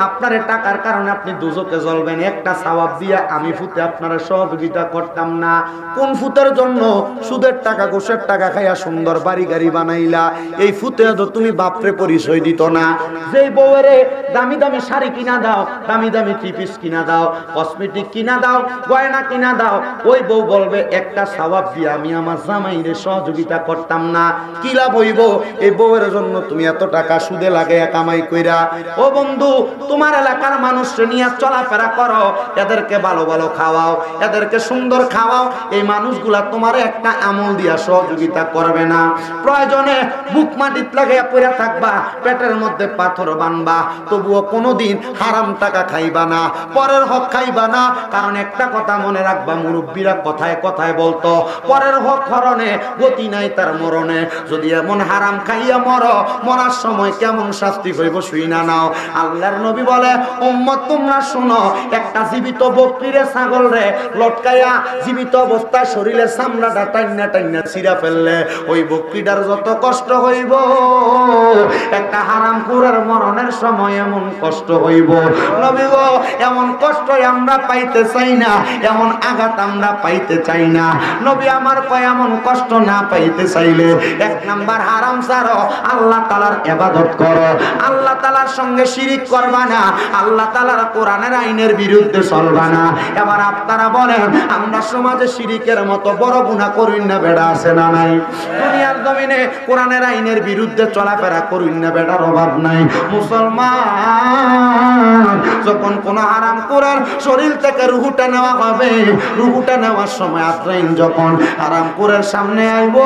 আপনার টাকার কারণে আপনি দুজকে জ্বলবেন, একটা সওয়াব দিয়া আমি ফুতে আপনারা সহযোগিতা করতাম না। কোন ফুতের জন্য? সুদের টাকা, ঘুষের টাকা খাইয়া সুন্দর বাড়ি গাড়ি বানাইলা, এই ফুতে তো তুমি বাপরে পরিচয় দিত না। যেই বউরে দামি দামি শাড়ি কিনা দাও, দামি দামি থ্রি পিস কিনা দাও, কসমেটিক কিনা দাও, গয়না কিনা দাও, ওই বউ বলবে একটা সওয়াব দিয়ে আমি আমার জামাইরে সহযোগিতা করতাম না। কি লাভ হইব? এই বউয়ের জন্য তুমি এত টাকা সুদে লাগাইয়া কামাই কইরা। ও বন্ধু, তোমার এলাকার মানুষকে নিয়ে চলাফেরা করো, এদেরকে ভালো ভালো খাওয়াও, এদেরকে সুন্দর খাওয়াও। এই মানুষগুলা তোমার একটা আমল দিয়া সহযোগিতা করবে না। প্রয়োজনে বুক মাটিত লাগাইয়া পড়ে থাকবা, পেটের মধ্যে পাথর বানবা, তবুও কোনো কোনোদিন হারাম টাকা খাইবা না, পরের হক খাইবা না। কারণ একটা কথা মনে রাখবা, মুরব্বীরা কথায় কথায় বলতো, পরের হক হরণে গতি নাই তার মরণে। যদি এমন হারাম খাইয়া মরার সময় কেমন শাস্তি হইব শুই না নাও। আল্লাহর নবী বলে, উম্মত তোমরা শুনো, একটা জীবিত বকরিরে ছাগল রে লটকাইয়া জীবিত অবস্থায় শরীরে চামড়াটা টাইনা টাইনা ছিঁড়া ফেললে ওই বকরিটার যত কষ্ট হইব, একটা হারামখোরের মরণের সময় এমন কষ্ট হইব। নবী গো, এমন কষ্ট আমরা পাইতে চাই না, এমন আঘাত আমরা পাইতে চাই না। নবী আমার কয়, এমন কষ্ট না পাইতে চাইলে এক নাম্বার হারাম ছাড়ো, আল্লাহ তাআলার ইবাদত করো, আল্লাহ তাআলার সঙ্গে শিরিক করবা না, আল্লাহ তাআলার কোরআনের আইনের বিরুদ্ধে চলবা না। এবার আপনারা বলেন, আমরা সমাজে শিরিকের মতো বড় গুনাহ করি না বেড়া আছে না নাই? দুনিয়ার জমিনে কোরআনের আইনের বিরুদ্ধে চলাফেরা করি না বেড়ার অভাব নাই। মুসলমান যখন কোন হারাম কোরআন শরীর থেকে রুহুটা নেওয়া হবে, রুহুটা নেওয়ার সময় আজরাইল যখন হারাম কোরআনের সামনে আইব,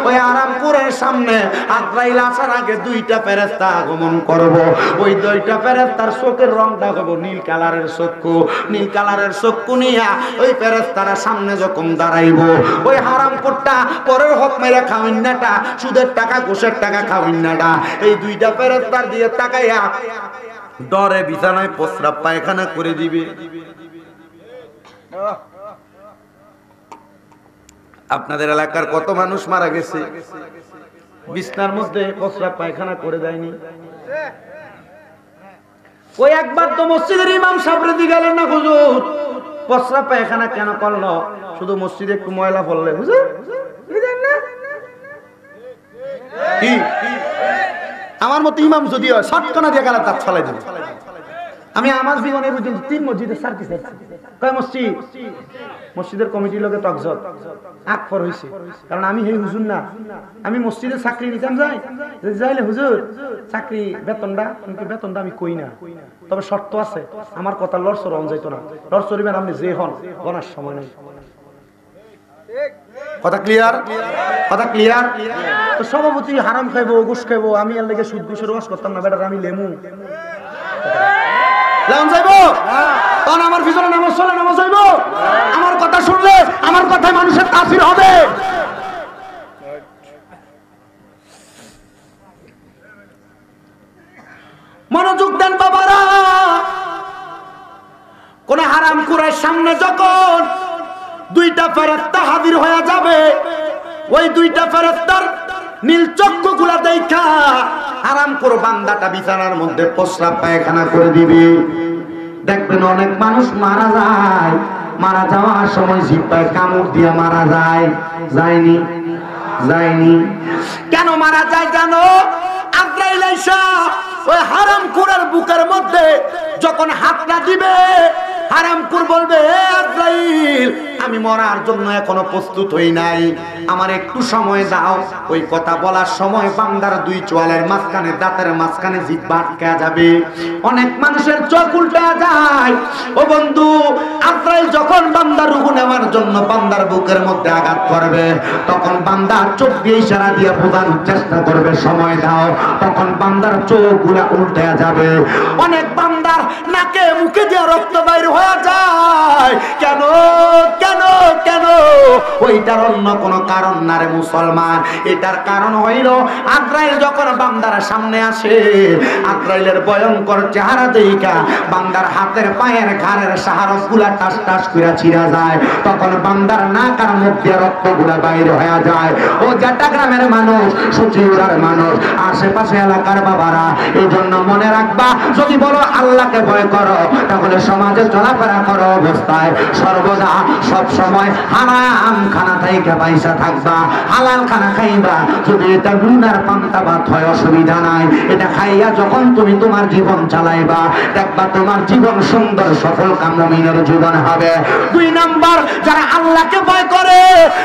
ওই হারাম কোরআনের সামনে আজরাইল আসার আগে দুইটা ফেরেশতা আগমন করব। ওই দুইটা ফেরেশতার চোখের রংটা হবে নীল কালারের চক্ষু, নীল কালারের চক্ষু নিয়া ওই ফেরেশতারা সামনে যখন দাঁড়াইব, ওই হারাম কোরটা পরের হক মেরে খাওয়াইনাটা, সুদের টাকা ঘুষের টাকা খাওয়াইনাটা, এই দুইটা ফেরেশতার দিয়ে তাকাইয়া ডরে বিছানায় প্রস্রাব পায়খানা করে দিবে। আপনাদের এলাকার কত মানুষ মারা গেছে বিছনার মধ্যে প্রস্রাব পায়খানা করে দেয়নি? ওই একবার তো মসজিদের ইমাম সাহেবের দিকে গেলেন না, হুজুর প্রস্রাব পায়খানা কেন করলো? শুধু মসজিদে একটু ময়লা পড়লে হুজুর কি? আমার মতো ইমাম যদি হয় শটকানা দিয়ে গেলে তার ছলাই দেবে। আমি আমার জীবনে বুঝেছি 3 মসজিদে সার্ভিস কয় মসজিদের কমিটির লোকে তকজত আকফর হয়েছে। কারণ আমি হে হুজুর না, আমি মসজিদে চাকরি নিতাম যাইলে হুজুর চাকরি বেতনটা আমি কই না, তবে শর্ত আছে, আমার কথা লড়সর হন যাইতো না, লড়সরিবেন আপনি যে হন গনার সময় নেই। কথা ক্লিয়ার? কথা ক্লিয়ার? তো সভাপতি হারাম খাইবো, ঘুষ খাইবো, আমি এর লেগে সুদ ঘুষের ওয়াজ করতাম না বেটার, আমি লেমু আমার পিছনে নামাজ চলে নামাজ যাইব। আমার কথা শুনলে আমার কথায় মানুষের তাসির হবে। মনোযোগ দেন বাবারা, কোন হারামখোরের সামনে যখন দুইটা ফেরেশতা হাজির হয়ে যাবে, ওই দুইটা ফেরেশতার নীল চক্ষুগুলা দেখা হারামখোর বান্দাটা বিছানার মধ্যে প্রস্রাব পায়খানা করে দিবে। দেখবেন অনেক মানুষ মারা যায়, মারা যাওয়ার সময় জিহ্বায় কামড় দিয়ে মারা যায়। যায়নি? কেন মারা যায় জানো? আজরাইল আইসা ওই হারামখোরের বুকের মধ্যে যখন হাতটা দিবে, হারামখোর বলবে, আজরাইল আমি মরার জন্য এখনো প্রস্তুত হই নাই, আমার একটু সময় দাও। ওই কথা বলার সময় বান্দার দুই চোয়ালের মাঝখানে, দাঁতের মাঝখানে জিহ্বা আটকে যাবে। অনেক মানুষের চোখ উল্টে যায়। ও বন্ধু, আজরাইল যখন বান্দার রূহ নেওয়ার জন্য বান্দার বুকের মধ্যে আঘাত করবে, তখন বান্দার চোখ দিয়ে ইশারা দিয়ে বোঝানোর চেষ্টা করবে সময় দাও, তখন বান্দার চোখগুলা উল্টে যাবে। অনেক বান্দার নাকে মুখে দিয়ে রক্ত বাইর হয়ে যায়। কেন কেন কেন? ওইটার অন্য কোনো কারণ না রে মুসলমান, এটার কারণ হইল আজরাইল যখন বান্দার সামনে আসে, আজরাইলের ভয়ঙ্কর চেহারা দেখা বান্দার হাতের পায়ের ঘাড়ের সাহারসগুলা টাস টাস করে ছিঁড়া যায়, তখন বান্দার নাক আর মুখ দিয়ে রক্তগুলা বাইর হয়ে যায়। ও জাটা গ্রামের মানুষ, সুচিউড়ার মানুষ, আশেপাশে এলাকার বাবারা, এই জন্য মনে রাখবা, যদি বলো আল্লাহকে ভয় করো, তাহলে সমাজে চলাফেরা করো অবস্থায় সর্বদা সব সময় হারাম খানা থেকে পয়সা থাকবা, হালাল খানা খাইবা। যদি এটা গুনার পান্তা ভাত হয় অসুবিধা নাই, এটা খাইয়া যখন তুমি তোমার জীবন চালাইবা, দেখবা তোমার জীবন সুন্দর সফল কামিনের জীবন হবে। 2 নাম্বার, যারা আল্লাহকে ভয় করে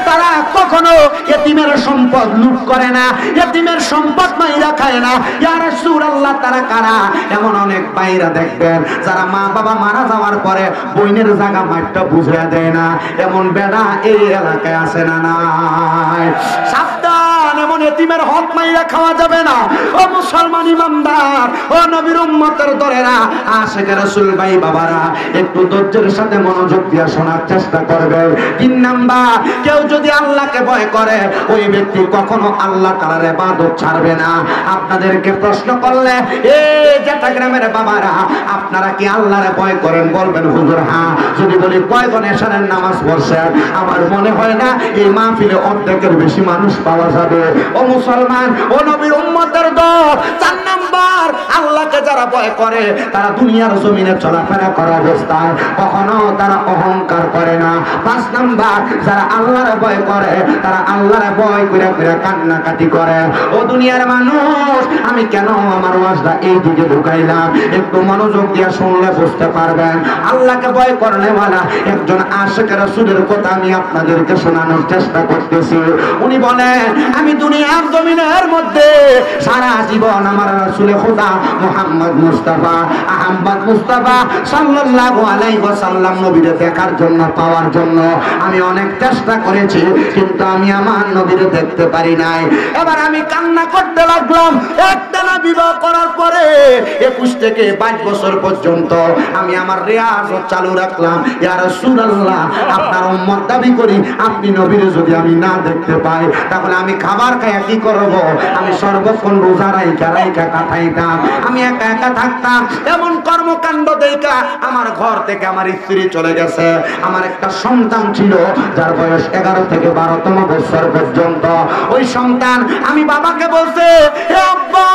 তারা কখনো এতিমের সম্পদ লুট করে না, এতিমের সম্পদ মাইরা খায় না। ইয়া রাসূলুল্লাহ, তারা কারা? এমন অনেক ভাইরা দেখবেন যারা মা বাবা মারা যাওয়ার পরে বইনের জায়গা মাঠটা বুঝিয়ে দেয় না, এমন বেড়া এই এলাকায় আছে না? নাই। সাবধান, এমন এতিমের হক মাইরা খাওয়া যাবে না। ও মুসলমান ইমানদার, ও নবীর উম্মতের দরেরা, আশিকে রাসূল ভাই বাবারা, একটু ধৈর্যের সাথে মনোযোগ দিয়ে শোনার চেষ্টা করবে। 3 নাম্বার, কেউ যদি আল্লাহকে ভয় করে ওই ব্যক্তি কখনো আল্লাহ তাআলার ইবাদত ছাড়বে না। আপনাদেরকে প্রশ্ন করলে, এই চট্টগ্রামের বাবারা, আপনারা কি আল্লাহরে ভয় করেন? বলবেন হুজুর হ্যাঁ। যদি বলি কয়জন এশারের নামাজ পড়ছেন? আমার মনে হয় না এই মাহফিলে অর্ধেকের বেশি মানুষ পাওয়া যাবে। ও মুসলমান, ও নবীর উম্মতের দল, 4 নাম্বার, আল্লাহকে যারা ভয় করে তারা দুনিয়ার জমিনে চলাফেরা করা অবস্থায় কখনো তারা অহংকার করে না। 5 নাম্বার, যারা আল্লাহরে ভয় করে তারা আল্লাহরে ভয় করে করে কান্নাকাটি করে। ও দুনিয়ার মানুষ, আমি কেন আমার ওয়াজটা এই দিকে ঢুকাইলাম? একটু মনোযোগ দিয়ে শুনলে বুঝতে পারবেন। আল্লাহকে ভয় করনেওয়ালা একজন আশিকে রাসূলের কথা আমি আপনাদেরকে শোনানোর চেষ্টা করতেছি। উনি বলেন, আমি দুনিয়ার জমিনের মধ্যে সারা জীবন আমার রাসূলে খোদা মুহাম্মদ মুস্তাফা আহমদ মুস্তাফা সাল্লাল্লাহু আলাইহি ওয়াসাল্লাম নবীকে দেখার জন্য, পাওয়ার জন্য আমি অনেক চেষ্টা করেছি, কিন্তু আমি আমার নবীকে দেখতে পারি নাই। এবার আমি কান্না করতে লাগলাম। একটানা বিবাহ করার পরে 21 থেকে 22 বছর পর্যন্ত আমি আমার রিয়াজত চালু রাখলাম। ইয়া রাসূলুল্লাহ, আপনার উম্মত দাবি করি, আপনি নবীরে যদি আমি না দেখতে পাই তাহলে আমি খাবার খাইয়া কি করব? আমি সর্বক্ষণ রোজা রাইখা রাইখা কাটাইতাম, আমি একা একা থাকতাম। এমন কর্মকাণ্ড দেখা আমার ঘর থেকে আমার স্ত্রী চলে গেছে। আমার একটা সন্তান ছিল যার বয়স 11 থেকে 12তম বছর পর্যন্ত। ওই সন্তান আমি বাবাকে বলছে, হে আব্বা,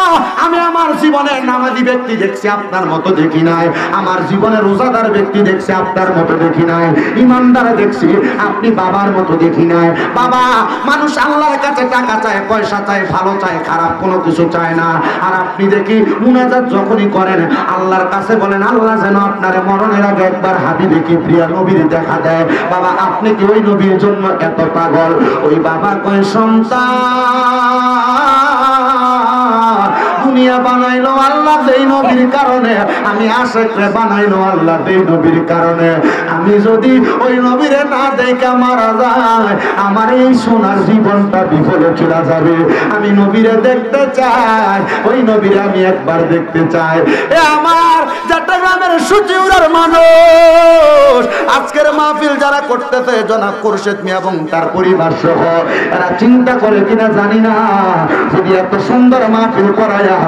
আমি আমার জীবনে নামাজি ব্যক্তি দেখছি, আপনার মতো দেখি নাই। আমার জীবনে রোজাদার ব্যক্তি দেখছি, আপনার মতো দেখি নাই। ইমানদার দেখছি, আপনি বাবার মতো দেখি নাই। বাবা, মানুষ আল্লাহর কাছে টাকা চায়, পয়সা চায়, ভালো চায়, খারাপ কোনো কিছু চায় না। আর আপনি দেখি মুনাজাত যখনই করেন আল্লাহর কাছে বলেন, আল্লাহ যেন আপনার মরণের আগে একবার হাবিবে কি প্রিয় নবীর দেখা দেয়। বাবা, আপনি কি ওই নবীর জন্য এত পাগল? ওই বাবা কয়, সন্তান, দুনিয়া বানাইলো আল্লাহ দেই নবীর কারণে, আমি আশিকরে বানাইলো আল্লাহ দেই নবীর কারণে। আমি যদি ওই নবীরে না দেখা মারা যায়, আমার এই সোনার জীবনটা বিফলে চলে যাবে। আমি নবীরে দেখতে চাই, ওই নবীরে আমি একবার দেখতে চাই। এ আমার চট্টগ্রামের সুচিউরার মানুষ, আজকের মাহফিল যারা করতেছে জনাব খুরশেদ মিয়া এবং তার পরিবার সহ, এরা চিন্তা করে কিনা জানি না, যদি এত সুন্দর মাহফিল করায়া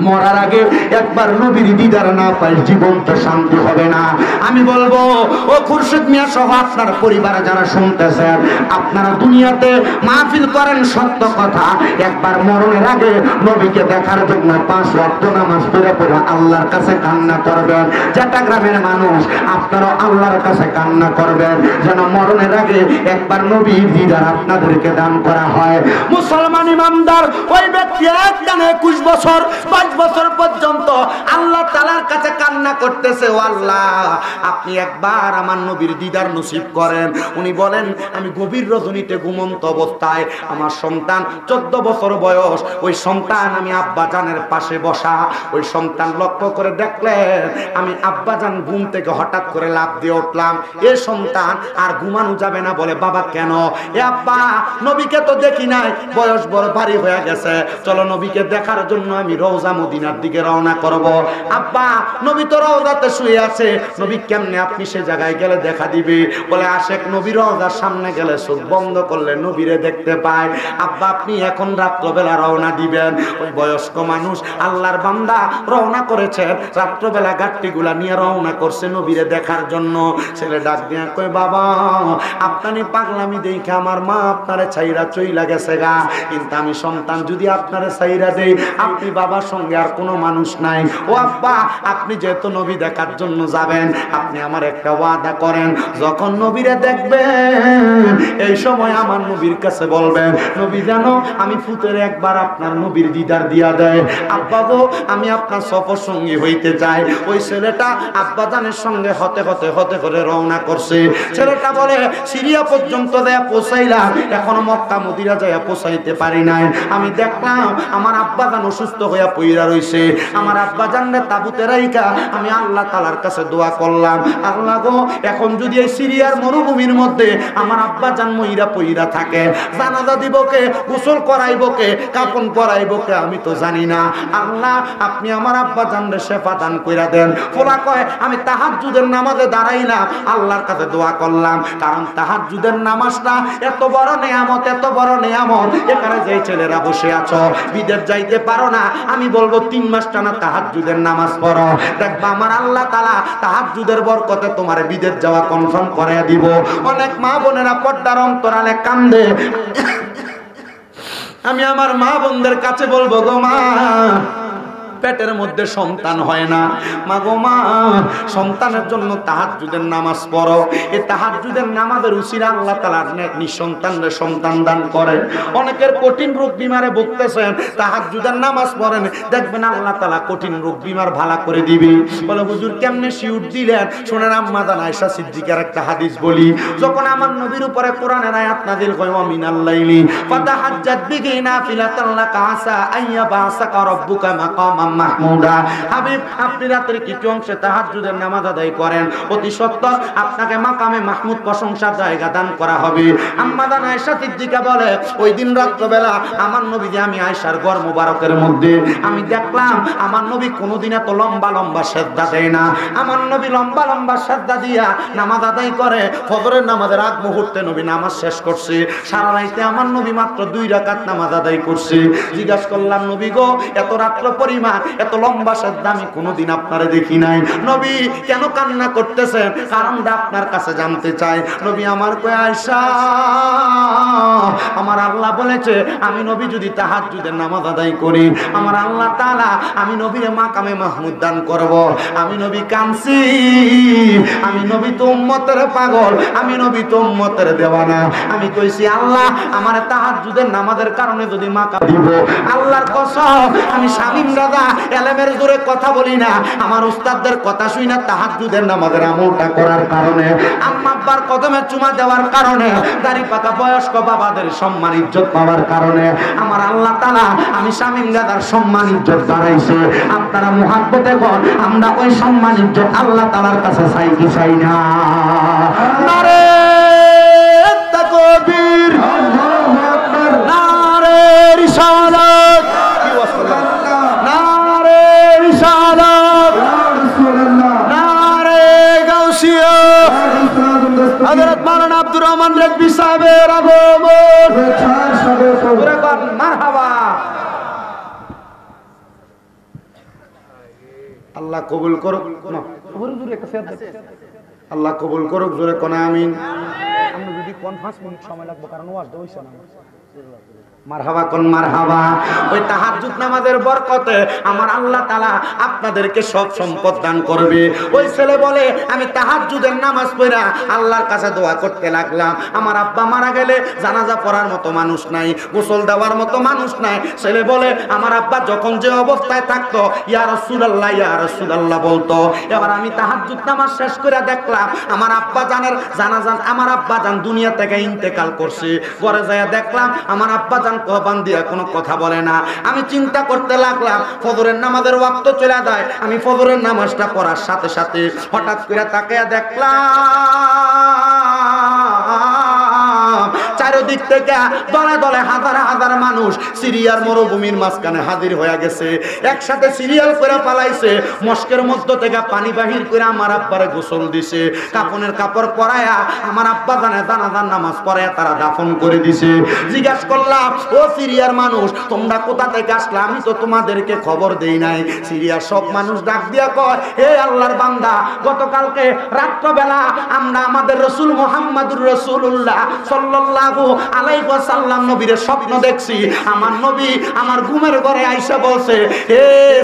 মরার আগে একবার নবীর দিদার না পাই, জীবন তো শান্তি হবে না। আমি বলবো, ও খুরশেদ মিয়া সহ আপনার পরিবার যারা শুনতেছেন, আপনারা দুনিয়াতে মাহফিল করেন সত্য কথা, একবার মরণের আগে নবীকে দেখার জন্য 5 ওয়াক্ত নামাজ পড়ে পড়ে আল্লাহর কাছে কান্না করবেন। চট্টগ্রামের মানুষ, আপনারা আল্লাহর কাছে কান্না করবেন যেন মরণের আগে একবার নবীর দিদার আপনাদেরকে দান করা হয়। মুসলমান ইমানদার ওই ব্যক্তি একটানে 21 বছর 5 বছর পর্যন্ত আল্লাহ তাআলার কাছে কান্না করতেছে, ও আল্লাহ, আপনি একবার আমার নবীর দিদার নসিব করেন। উনি বলেন, আমি গভীর রজনীতে ঘুমন্ত অবস্থায় আমার সন্তান 14 বছর বয়স, ওই সন্তান আমি আব্বাজানের পাশে বসা, ওই সন্তান লক্ষ্য করে দেখলেন আমি আব্বাজান ঘুম থেকে হঠাৎ করে লাফ দিয়ে উঠলাম। এ সন্তান আর ঘুমানো যাবে না, বলে বাবা কেন? এ আব্বা, নবীকে তো দেখি নাই, বয়স বড় ভারী হয়ে গেছে, চলো নবীকে দেখার জন্য আমি রওজা মদিনার দিকে রওনা করব। আব্বা, নবী তো রওজাতে শুয়ে আছে, নবী কেমনে আপনি সে জায়গায় গেলে দেখা দিবে? বলে আশেক নবী রওজার সামনে গেলে চোখ বন্ধ করলে নবীরে দেখতে পায়। আব্বা, আপনি এখন রাত্রবেলা রওনা দিবেন। ওই বয়স্ক মানুষ আল্লাহর বান্দা রওনা করেছে, রাত্রবেলা গাট্টিগুলা নিয়ে রওনা করছে নবীরে দেখার জন্য। ছেলে ডাক দিয়া কই, বাবা, আপনার পাগলামি দেখে আমার মা আপনারে ছাইরা চইলা গেছে গা, কিন্তু আমি সন্তান যদি আপনারে ছাইরা দেই, আপনি বাবার সঙ্গে আর কোনো মানুষ নাই। ও আব্বা, আপনি যেহেতু নবী দেখার জন্য যাবেন, আপনি আমার একটা ওয়াদা করেন, যখন নবীরে দেখবেন এই সময় আমার নবীর কাছে বলবেন, নবী জানো আমি ফুতের একবার আপনার নবীর দিদার দিয়া দেয়। আব্বা গো, আমি আপনার সফর সঙ্গী হইতে চাই। ওই ছেলেটা আব্বা জানের সঙ্গে হতে হতে হতে করে রওনা করছে। ছেলেটা বলে, সিরিয়া পর্যন্ত দেয়া পৌঁছাইলাম, এখনো মক্কা মদিনা যায় পৌঁছাইতে পারি নাই। আমি দেখলাম আমার আব্বা জান অসুস্থ হইয়া পইরা রইছে, আমার আব্বা জানলে তাবুতে রাইখা আমি আল্লাহ তাআলার কাছে দোয়া করলাম, আল্লাহ গো এখন যদি এই সিরিয়ার মরুভূমির মধ্যে আমার আব্বা জান মইরা পইরা থাকে, জানাজা দিব কে, গোসল করাইব কে, কাফন পরাইব কে আমি তো জানি না। আল্লাহ আপনি আমার আব্বা জানরে শেফা দান কইরা দেন। ফোলা কয় আমি তাহাজ্জুদের নামাজে দাঁড়াইলাম, আল্লাহর কাছে দোয়া করলাম, কারণ তাহাজ্জুদের নামাজটা এত বড় নেয়ামত, এত বড় নেয়ামত। এখানে যে ছেলেরা বসে আছো বিদেশ যাইতে পারো না, আমি বলবো 3 মাস টানা তাহাজ্জুদের নামাজ পড়ো, দেখবা আমার আল্লাহ তাআলা তাহাজ্জুদের বরকতে তোমার বিদেশ যাওয়া কনফার্ম করে দিব। অনেক মা বোনেরা পর্দার অন্তরালে কান্দে, আমি আমার মা বোনদের কাছে বলবো গো মা, পেটের মধ্যে সন্তান হয় না, মা গো মা সন্তানের জন্য তাহাজ্জুদের নামাজ পড়ো। এই তাহাজ্জুদের নামাজের উসিলা আল্লাহ তাআলা নিঃসন্তানদের সন্তান দান করে। অনেকের কঠিন রোগ বিমারে ভুগতেছেন, তাহাজ্জুদের নামাজ পড়েন, দেখবেন আল্লাহ তাআলা কঠিন রোগ বিমার ভালো করে দিবে। বলে হুজুর কেমনে শিউর দিলেন? শুনেন আম্মা জান আয়েশা সিদ্দিকার একটা হাদিস বলি, যখন আমার নবীর উপরে কোরআনের আয়াত নাযিল হয় ওয়া মিনাল লাইলি ফাতাহাজ্জাত বিহি নাফিলাতান লাকা আসা আইয়া বাসাকা রাব্বুকা মাকামাম মাহমুদা। হাবিব আপনি রাতের কিছু অংশে তাহাজ্জুদের নামাজ আদায় করেন, অতি সত্বর আপনাকে মাকামে মাহমুদ প্রশংসার জায়গা দান করা হবে। আম্মা জান আয়েশা সিদ্দিকা বলে ওই দিন রাত্রবেলা আমার নবী যে আমি আয়েশার ঘর মোবারকের মধ্যে আমি দেখলাম আমার নবী কোনোদিন এত লম্বা লম্বা সেজদা দেয় না। আমার নবী লম্বা লম্বা সেজদা দিয়া নামাজ আদায় করে। ফজরের নামাজের আগ মুহূর্তে নবী নামাজ শেষ করছে। সারা রাতে আমার নবী মাত্র 2 রাকাত নামাজ আদায় করছে। জিজ্ঞাসা করলাম নবী গো এত রাত্র পরিমাণ এত লম্বা সেজদা আমি কোনোদিন আপনারে দেখি নাই, নবী কেন কান্না করতেছেন? কারণটা আপনার কাছে জানতে চাই। নবী আমার কয় আয়েশা আমার আল্লাহ বলেছে আমি নবী যদি তাহাজ্জুদের নামাজ আদায় করি আমার আল্লাহ তাআলা আমি নবীর মাকামে মাহমুদ দান করব। আমি নবী কাঁদছি, আমি নবী তো উম্মতের পাগল, আমি নবী তো উম্মতের দেওয়ানা। আমি কইছি আল্লাহ আমার তাহাজ্জুদের নামাজের কারণে যদি মাকাম দিব, আল্লাহর কসম আমি শামীম রাজা এলেমের জোরে কথা বলি না, আমার উস্তাদদের কথা শুই না, তাহাজ্জুদের নামাজের আমলটা করার কারণে, আম্মা আব্বার কদমে চুমা দেওয়ার কারণে, দাড়ি পাকা বয়স্ক বাবাদের সম্মান ইজ্জত পাওয়ার কারণে আমার আল্লাহ তাআলা আমি শামীম রাজার সম্মান ইজ্জত বাড়াইছে। আপনারা মুহাব্বতে বল আমরা ওই সম্মান ইজ্জত আল্লাহ তাআলার কাছে চাই কি চাই না? নারে তাকবীর, আল্লাহু আকবার, নারে রিসালাত, নারে রিসালাত, নারে গাউসিয়া, হযরত মাওলানা আব্দুর রহমান রেজভী সাহেবের আগমন, মারহাবা। আল্লাহ কবুল করুক, আল্লাহ কবুল করুক, জোরে কোন আমিন। আমরা যদি 5 মিনিট সময় লাগবে কারণ ওয়াজটা হইছে না। মারহাবা কোন মারহাবা। ওই তাহাজ্জুদ নামাজের বরকতে আমার আল্লাহ তাআলা আপনাদেরকে সব সম্পদ দান করবে। ওই ছেলে বলে আমি তাহাজ্জুদের নামাজ পড়া আল্লাহর কাছে দোয়া করতে লাগলাম, আমার আব্বা মারা গেলে জানাজা পড়ার মতো মানুষ নাই, গোসল দেওয়ার মতো মানুষ নাই। ছেলে বলে আমার আব্বা যখন যে অবস্থায় থাকতো ইয়া রাসূলুল্লাহ ইয়া রাসূলুল্লাহ বলতো। এবার আমি তাহাজ্জুদ নামাজ শেষ করে দেখলাম আমার আব্বা জানের জানাজা, আমার আব্বা জান দুনিয়া থেকে ইন্তেকাল করছে। ঘরে যায় দেখলাম আমার আব্বা জান কবান দিয়া কোনো কথা বলে না। আমি চিন্তা করতে লাগলাম ফজরের নামাজের ওয়াক্ত চলে যায়, আমি ফজরের নামাজটা পড়ার সাথে সাথে হঠাৎ করে তাকিয়ে দেখলাম চারিদিক থেকে দলে দলে হাজার হাজার মানুষ সিরিয়ার মরুভূমির মাঝখানে হাজির হয়ে গেছে। একসাথে সিরিয়াল করে পালাইছে। মস্কের মধ্য থেকে পানি বাহির করে আমার আব্বারে গোসল দিছে, কাপনের কাপড় পরায়া আমার আব্বা জানাজার নামাজ পড়ায়া তারা দাফন করে দিছে। জিজ্ঞাসা করলাম ও সিরিয়ার মানুষ তোমরা কোথা থেকে আসলে? আমি তো তোমাদেরকে খবর দেই নাই। সিরিয়ার সব মানুষ ডাক দিয়া কয় হে আল্লাহর বান্দা, গতকালকে রাত্রবেলা আমরা আমাদের রাসূল মুহাম্মদুর রাসূলুল্লাহ সাল্লাল্লাহু আলাইহি ওয়াসাল্লাম নবীর স্বপ্ন দেখছি। আমার নবী আমার ঘুমের ঘরে আয়েশা বলছে হে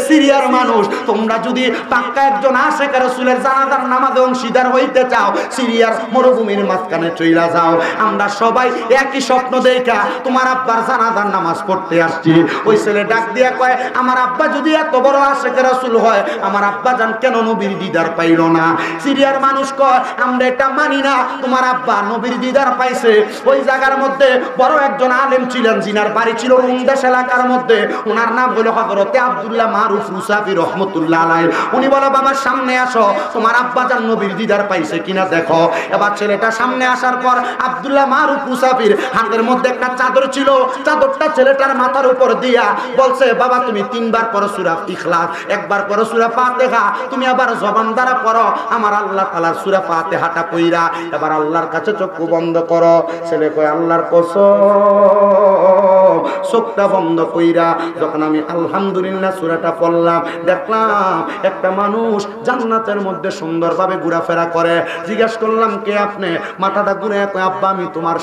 সিরিয়ার মানুষ তোমরা যদি পাক্কা একজন আশিক রাসূলের জানাজার নামাজে অংশীদার হইতে চাও সিরিয়ার মরুভূমির মাঝখানে চইলা যাও। আমরা সবাই একই স্বপ্ন দেখা তোমার আব্বার জানাজার নামাজ পড়তে আসছি। ওই ছেলে ডাক দিয়া কয় আমার আব্বা যদি এত বড় আশিক রাসূল হয় আমার আব্বা জান কেন নবীর দিদার পাইল না? সিরিয়ার মানুষ কয় আমরা এটা মানি না, তোমার আব্বা নবীর দিদার পাইছে। ওই জায়গার মধ্যে বড় একজন আলেম ছিলেন, জিনার বাড়ি ছিল রুমদেশ এলাকার মধ্যে। ওনার নাম হলো হযরতে আব্দুল্লাহ মারুফ রুসাফি রহমতুল্লাহ আলাইহি। উনি বলে, বাবা সামনে আসো, তোমার আব্বা জান নবীর দিদার পাইছে কিনা দেখো। এবার ছেলেটা সামনে আসার পর আব্দুল্লাহ মারুফ রুসাফির হাতের মধ্যে একটা চাদর ছিল, চাদরটা ছেলেটার মাথার উপর দিয়া বলছে, বাবা তুমি 3 বার পড়ো সূরা ইখলাস, 1 বার পড়ো সূরা ফাতিহা, তুমি আবার জবান দ্বারা পড়ো আমার আল্লাহ তাআলার সূরা ফাতিহাটা কইরা। এবার আল্লাহর কাছে চক্ষু বন্ধ করো। ছেলে কয়, আল্লাহর কসম, চোখটা বন্ধ কইরা যখন আমি আলহামদুলিল্লাহ সূরাটা পড়লাম, দেখলাম একটা মানুষ জান্নাতের মধ্যে সুন্দরভাবে ঘোরাফেরা করে। জিজ্ঞেস করলাম, কে আপনি? মাথাটা ঘুরে কয়, আব্বা আমি তোমার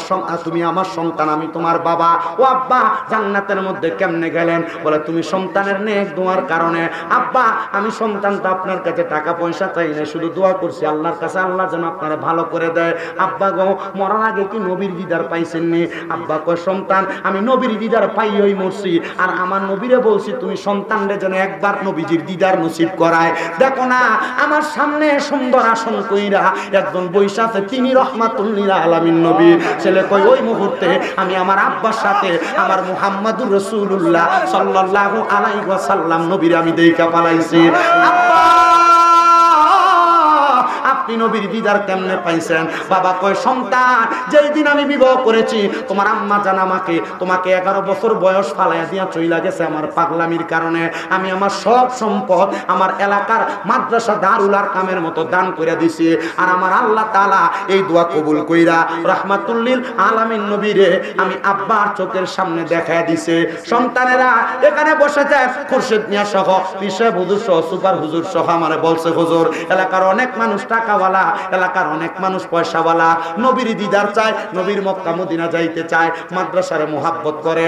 তুমি আমার সন্তান, আমি তোমার বাবা। ও আব্বা, জান্নাতের মধ্যে কেমনে গেলেন? বলে, তুমি সন্তানের নেক দোয়ার কারণে। আব্বা আমি সন্তানটা আপনার কাছে টাকা পয়সা চাই না, শুধু দোয়া করছি আল্লাহর কাছে আল্লাহ যেন আপনারা ভালো করে দেয়। আব্বা গো, মরার আগে কি নবীর দিদার পাইছেননি? আব্বা কয়, সন্তান আমি নবীর দিদার পাইই মরছি, আর আমার নবীরে বলছি তুমি সন্তানরে যেন একবার নবীজির দিদার নসিব করায়। দেখো না আমার সামনে সুন্দর আসন কইরা একজন বৈশা আছে, তিনি রহমাতুল্লিল আলামিন নবী। ছেলে কই, ওই মুহূর্তে আমি আমার আব্বার সাথে আমার মুহাম্মাদুর রাসূলুল্লাহ সাল্লাল্লাহু আলাইহি ওয়াসাল্লাম নবীরে আমি দেইখা পালাইছি। আব্বা আপনি নবীর দিদার কেমনে পাইছেন? বাবা কয়, সন্তান যেই দিন আমি বিবাহ করেছি তোমার আম্মা জান আমাকে তোমাকে 11 বছর বয়স ফালাইয়া দিয়া চইলা গেছে আমার পাগলামির কারণে। আমি আমার সব সম্পদ আমার এলাকার মাদ্রাসা দারুল আরকামের মতো দান কইরা দিছি, আর আমার আল্লাহ তাআলা এই দোয়া কবুল কইরা রাহমাতুল্লিল আলামিন নবীরে আমি আব্বার চোখের সামনে দেখায়া দিছে। সন্তানেরা এখানে বসে যায়, খুরশিদ মিয়া সহ পিসে হুজুর সহ সুপার হুজুর সহ আমারে বলছে, হুজুর এলাকার অনেক মানুষ টাকাওয়ালা, এলাকার অনেক মানুষ পয়সাওয়ালা, নবীর দিদার চায়, নবীর মক্কা মদিনা যাইতে চায়, মাদ্রাসারে মোহাব্বত করে।